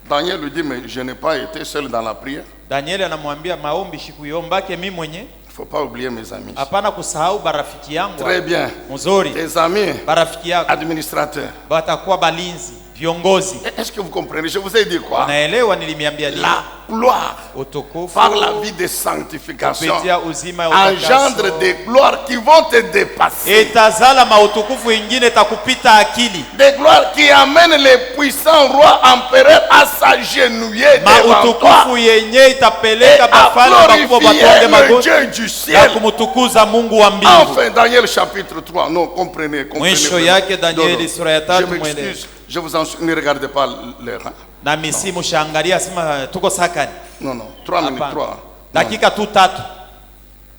Daniel lui dit, mais je n'ai pas été seul dans la prière. Danieli anamwambia maombi shikuyombake mimi mwenye, Il ne faut pas oublier mes amis. hapana kusahau barafiki yangu Très bien. mzuri. Tes amis, Barafiki yako administrateurs, batakuwa balinzi, viongozi. Est-ce que vous comprenez? Je vous ai dit quoi? Naelewa nilimiambia nini? La gloire, Utukufu par la vie de sanctification, kupitia uzima ya utakaso engendre des gloires qui vont te dépasser. itazala mautukufu ingine takupita akili. Des gloires qui amènent les puissants rois empereurs à s'agenouiller devant toi Mautukufu yenye et itapeleka à bafalme bakubwa glorifier batonge le magoti Dieu du na ciel. kumtukuza Mungu wa mbingu. Enfin, Daniel chapitre 3. Non, comprenez. Mwisho yake Danieli sura ya Je 3 m'excuse, je vous en supplie, ne regardez pas l'heure. Hein? na misimu shangalia sema tuko sakani. Non, 3 minutes, Hapana. 3. Dakika tu 3.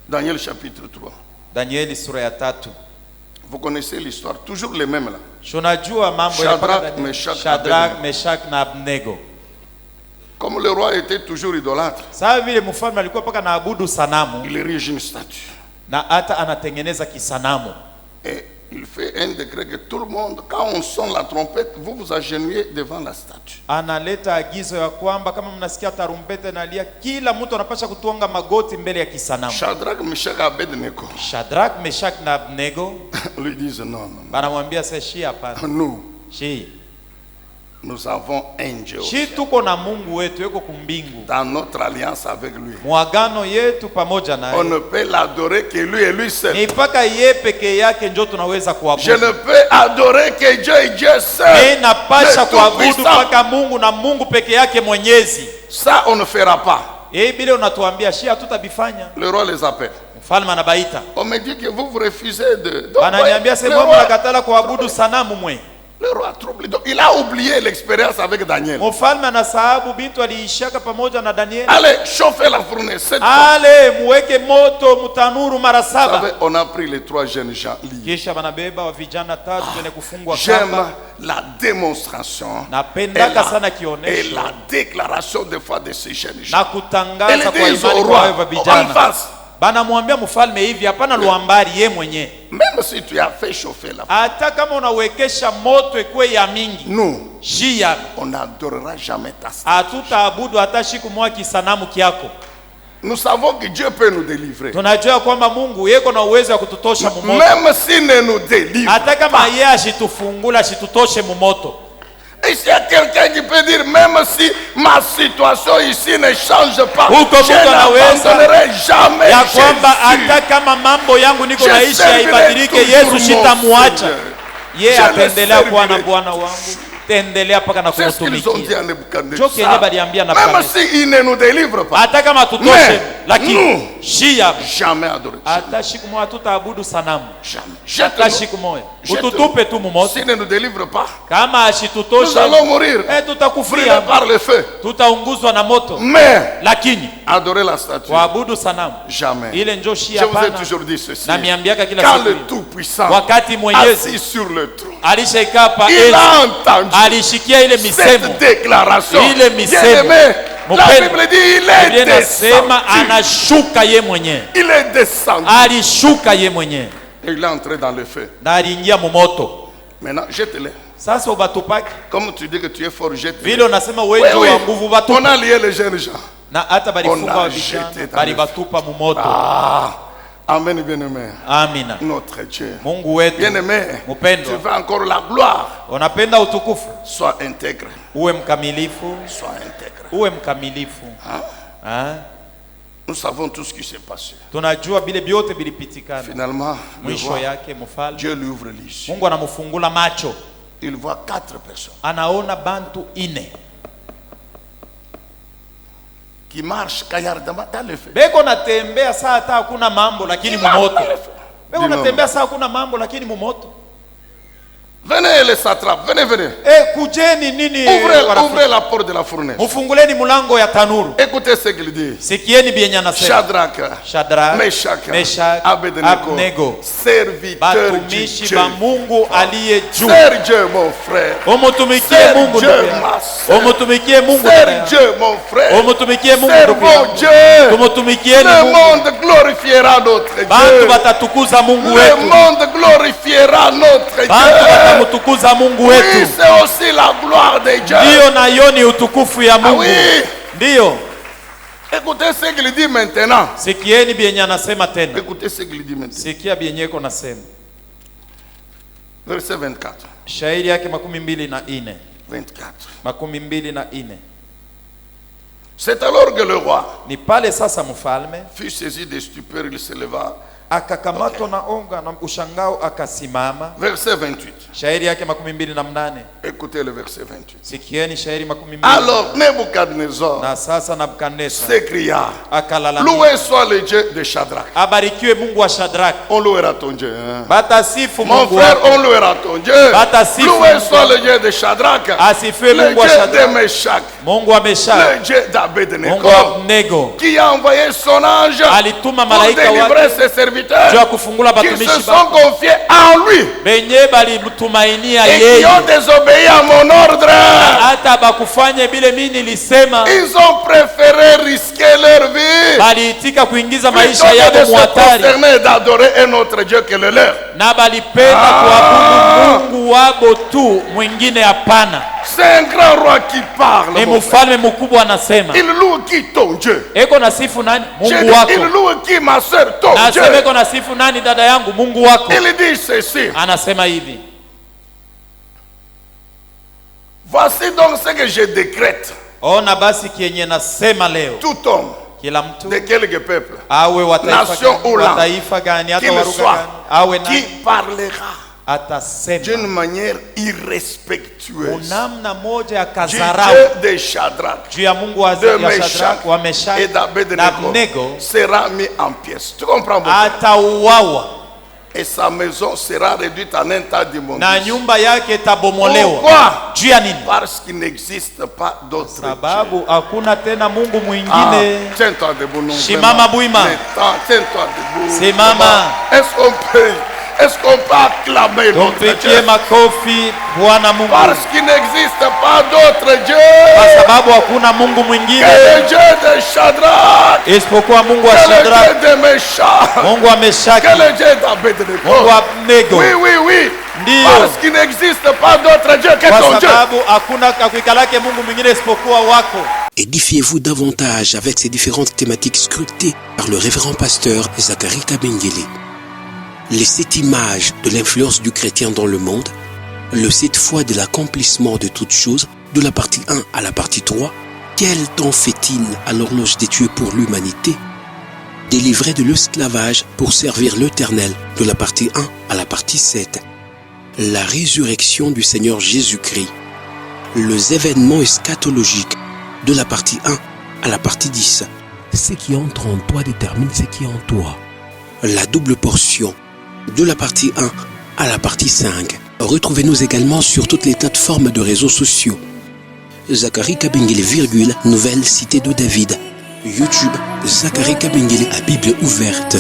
Daniel chapitre 3. Danieli sura ya 3. Vous connaissez l'histoire, toujours les mêmes là. Tunajua mambo ya Shadrach, paka Danieli. Meshach, Shadrach, Abednego. Meshach na Abednego. Comme le roi était toujours idolâtre, Sawa vile mfalme alikuwa paka naabudu sanamu il érige une statue. na hata anatengeneza kisanamu. Et il fait un décret que tout le monde, quand on sonne la trompette, vous vous agenouillez devant la statue. Analeta agizo ya kwamba kama mnasikia tarumbete nalia, kila mtu anapasha kutuonga magoti mbele ya kisanamu. Shadrach, Meshach, Abednego Shadrach, Meshach na Abednego lui disent non, non, banamwambia sasa, shi hapana, nous, nous avons un Dieu shi tuko na Mungu wetu yuko kumbingu, dans notre alliance avec lui. mwagano yetu pamoja On naye ne peut l'adorer que lui et lui seul. ni mpaka ye peke yake ndio tunaweza Je kuabudu. ne peux adorer que Dieu et Dieu seul. Mimi napasha Le kuabudu Tout-Puissant. mpaka Mungu na Mungu peke yake mwenyezi. Ça, on ne fera pas. Bila unatuambia shi hatutabifanya. Le roi les appelle. Mfalme anabaita. On me dit que vous refusez de... Donc, Ananiambia le sema roi, mnakatala kuabudu sanamu mwe. le roi trouble. Donc, il a oublié l'expérience avec Daniel. Mfalme anasahabu bintu aliishaka pamoja na Danieli. Allez, chauffez la fournaise 7 fois. Ale muweke moto mtanuru mara Vous savez, 7. on a pris les 3 jeunes gens liés. Kisha banabeba wa vijana 3 kwenye kufungwa J'aime kamba. la démonstration Napendaka sana et kionesho la déclaration de foi de ces jeunes gens. na Et kutangaza les kwa disent imani au kwa roi, wa en vijana. face, Banamwambia mfalme hivi, hapana luambari ye mwenye. même si tu as fait chauffer la fournaise, Hata kama unawekesha moto ekwe ya mingi, nous, shia on n'adorera jamais ta statue. hatutaabudu hata siku moja kisanamu kyako. Nous savons que Dieu peut nous délivrer. Tunajua kwamba Mungu yeko na uwezo wa kututosha mumoto. Même s'il ne nous délivre Hata kama pas. yeye ashitufungula ashitutoshe mumoto. Et s'il y a quelqu'un qui peut dire, même si ma situation ici ne change pas, Huko je mtu anaweza n'abandonnerai jamais ya kwamba Jésus. hata kama mambo yangu niko Je naishi servirai haibadilike, toujours Yesu mon shitamwacha. Seigneur. Yeye Je le ataendelea kuwa na servirai. Bwana wangu, taendelea mpaka na C'est ce qu'ils ont dit kumtumikia. à Njo Nebuchadnezzar. kenye baliambia Même Nebukadneza. s'il ne nous délivre pas, Hata kama tutoshe, Mais, lakini nous, shia jamais adorer. hata siku moja tutaabudu sanamu. Jamais. Hata Jette-nous. siku moja Jette-nous. ututupe tu mumoto. S'il ne nous délivre pas, Kama nous ashitutoshe, allons mourir. Brûlés tutakufia, par le feu. tutaunguzwa na moto. Mais Lakini adorer la statue, kuabudu sanamu jamais. ile njo Je shia vous ai pana. toujours dit ceci. Na miambiaka kila Quand siku le hivi. Tout-Puissant Wakati mwenyezi assis sur le trône, alishaikaa pa il enzi, a entendu alishikia ile misemo. cette déclaration. Ile misemo. Bien-aimé, la Mupendo. Bible dit il Biblia est inasema descendu. anashuka ye mwenyewe, Il est descendu. alishuka ye mwenyewe Et il est entré dans le feu. na aliingia mumoto. Maintenant, jette-les. Sasa ubatupaki Comme tu dis que tu es fort, jette-les. vile unasema Oui, wewe oui. wa nguvu On batupa, a lié les jeunes gens. na hata On balifunga a wa jeté vijana dans bali le batupa mumoto. Ah, Amen, bien-aimé. Amina. Notre Dieu. Mungu wetu Bien-aimé, Mupendwa. tu veux encore la gloire. unapenda utukufu, Sois intègre. uwe mkamilifu, Sois intègre. uwe mkamilifu. Ah? Nous savons tout ce qui s'est passé. Tunajua bile byote bilipitikana. Finalement, le Mwisho roi, yake mfalme Dieu lui ouvre les yeux. Mungu anamfungula macho, Il voit 4 personnes anaona bantu ine qui marchent caillardement dans le feu. beko natembea saa hata hakuna mambo lakini Qui marchent mumoto. dans le feu. Beko Dis non. natembea saa hakuna mambo lakini mumoto. Venez les satrapes, venez, venez. Kujeni nini Ouvrez, ouvrez la porte de la fournaise. mufunguleni mulango ya tanuru. Écoutez ce qu'il dit. Sikieni bienya nasema. Shadrach, Shadrach, Meshach, Meshach, Abednego, Abednego, serviteurs du batumishi Dieu. ba Mungu aliye juu. Sers Dieu, mon frère. Umutumikie Sers Mungu Dieu, ndugu yangu. ma sœur. Umutumikie Mungu ndugu Sers yangu. Dieu, mon frère. Umutumikie Mungu ndugu Servons yangu. Dieu. Tumutumikieni Le Mungu. monde glorifiera notre Bantu Dieu. batatukuza Mungu Le wetu. monde glorifiera notre Bantu Dieu. batamutukuza Mungu wetu. Oui, c'est aussi la gloire de Dieu. Ndiyo nayo ni utukufu ya Ah Mungu. oui. Ndiyo. Écoutez ce qu'il dit maintenant. Sikieni bienya anasema tena. Écoutez ce qu'il dit maintenant. Sikia bienyeko nasema. Verset 24. Shairi yake 24. 24. makumi mbili na ine. C'est alors que le roi Ni pale sasa mfalme fut saisi de stupeur, il se leva. akakamatwa na onga na ushangao akasimama. Verset 28. Shairi yake makumi mbili na mnane. Écoutez le verset 28. Sikieni shairi makumi mbili. Alors Nebuchadnezzar Na sasa Nabukadneza s'écria, akalalamika, loué soit le Dieu de Shadrach. abarikiwe Mungu wa Shadrach. On louera ton Dieu. Hein? Batasifu Mon Mungu frère, wako. on louera ton Dieu. Batasifu Loué Mungu soit wako. le Dieu de Shadrach, Asifiwe le Mungu wa Dieu de Shadrach, Meshach, Mungu wa Meshach, le Dieu Mungu wa d'Abednego, Abednego. qui a envoyé son ange Alituma pour malaika délivrer wake ses serviteurs juu ya kufungula qui se batumishi sont bako confiés en lui benye balimtumainia et qui yeye, ont désobéi à mon ordre. hata bakufanye bile mimi nilisema. Ils ont préféré risquer leur vie Baliitika kuingiza plutôt maisha que de yao se muhatari, prosterner et d'adorer un autre Dieu que le leur. na balipenda kuabudu Mungu wabo tu, mwingine hapana. C'est un grand roi qui parle. Ni mon frère. mfalme mkubwa anasema. Il loue qui ton Dieu? Eko na sifu nani? J'ai Mungu dit, wako. il loue qui ma soeur? Ton Dieu. Nasema eko na sifu nani? Dada yangu, Mungu wako. Il dit ceci. Anasema hivi, Voici donc ce que je décrète. ona basi kienye nasema leo, Tout homme kila mtu de quelque peuple awe wa taifa Nation gani, ou wa langue, taifa gani, hata qu'il wa lugha soit, gani, awe qui nani, parlera atasema d'une manière irrespectueuse unamna moja ya du kazarau Dieu de Shadrach, juu ya Mungu wa de ya Meshach Shadrach, wa Meshach et na d'Abednego Abednego, sera mis en pièces. Tu comprends pourquoi? atauawa Et sa maison sera réduite en un tas na d'immondices. nyumba yake itabomolewa. Pourquoi? Juu ya nini? Parce qu'il n'existe pas d'autre Dieu. Sababu hakuna tena Mungu Ah, mwingine. tiens-toi debout, non, Shimama vraiment. Bouima. Mais tiens-toi debout. Simama. Est-ce qu'on peut acclamer notre Tumpikie Dieu? makofi Bwana Mungu, Parce qu'il n'existe pas d'autre kwa Dieu sababu hakuna Mungu que mwingine le Dieu de Shadrach, isipokuwa Mungu wa que le Shadrach, Dieu de Meshach, Mungu wa Meshaki, que le Dieu d'Abednego. Mungu wa Abednego. Oui, oui, oui. Ndiyo. Parce qu'il n'existe pas d'autre Dieu que Kwa ton Dieu. sababu hakuna kakuikalake Mungu mwingine isipokuwa wako. Édifiez-vous davantage avec ces différentes thématiques scrutées par le révérend pasteur Zacharie Kabengele. Les 7 images de l'influence du chrétien dans le monde, le 7 fois de l'accomplissement de toutes choses, de la partie 1 à la partie 3, quel temps fait-il à l'horloge des dieux pour l'humanité? Délivré de l'esclavage pour servir l'Éternel, de la partie 1 à la partie 7. La résurrection du Seigneur Jésus-Christ. Les événements eschatologiques, de la partie 1 à la partie 10. Ce qui entre en toi détermine ce qui est en toi. La double portion, de la partie 1 à la partie 5. Retrouvez-nous également sur toutes les plateformes de réseaux sociaux. Zacharie Kabengele, Nouvelle Cité de David. YouTube, Zacharie Kabengele à Bible ouverte.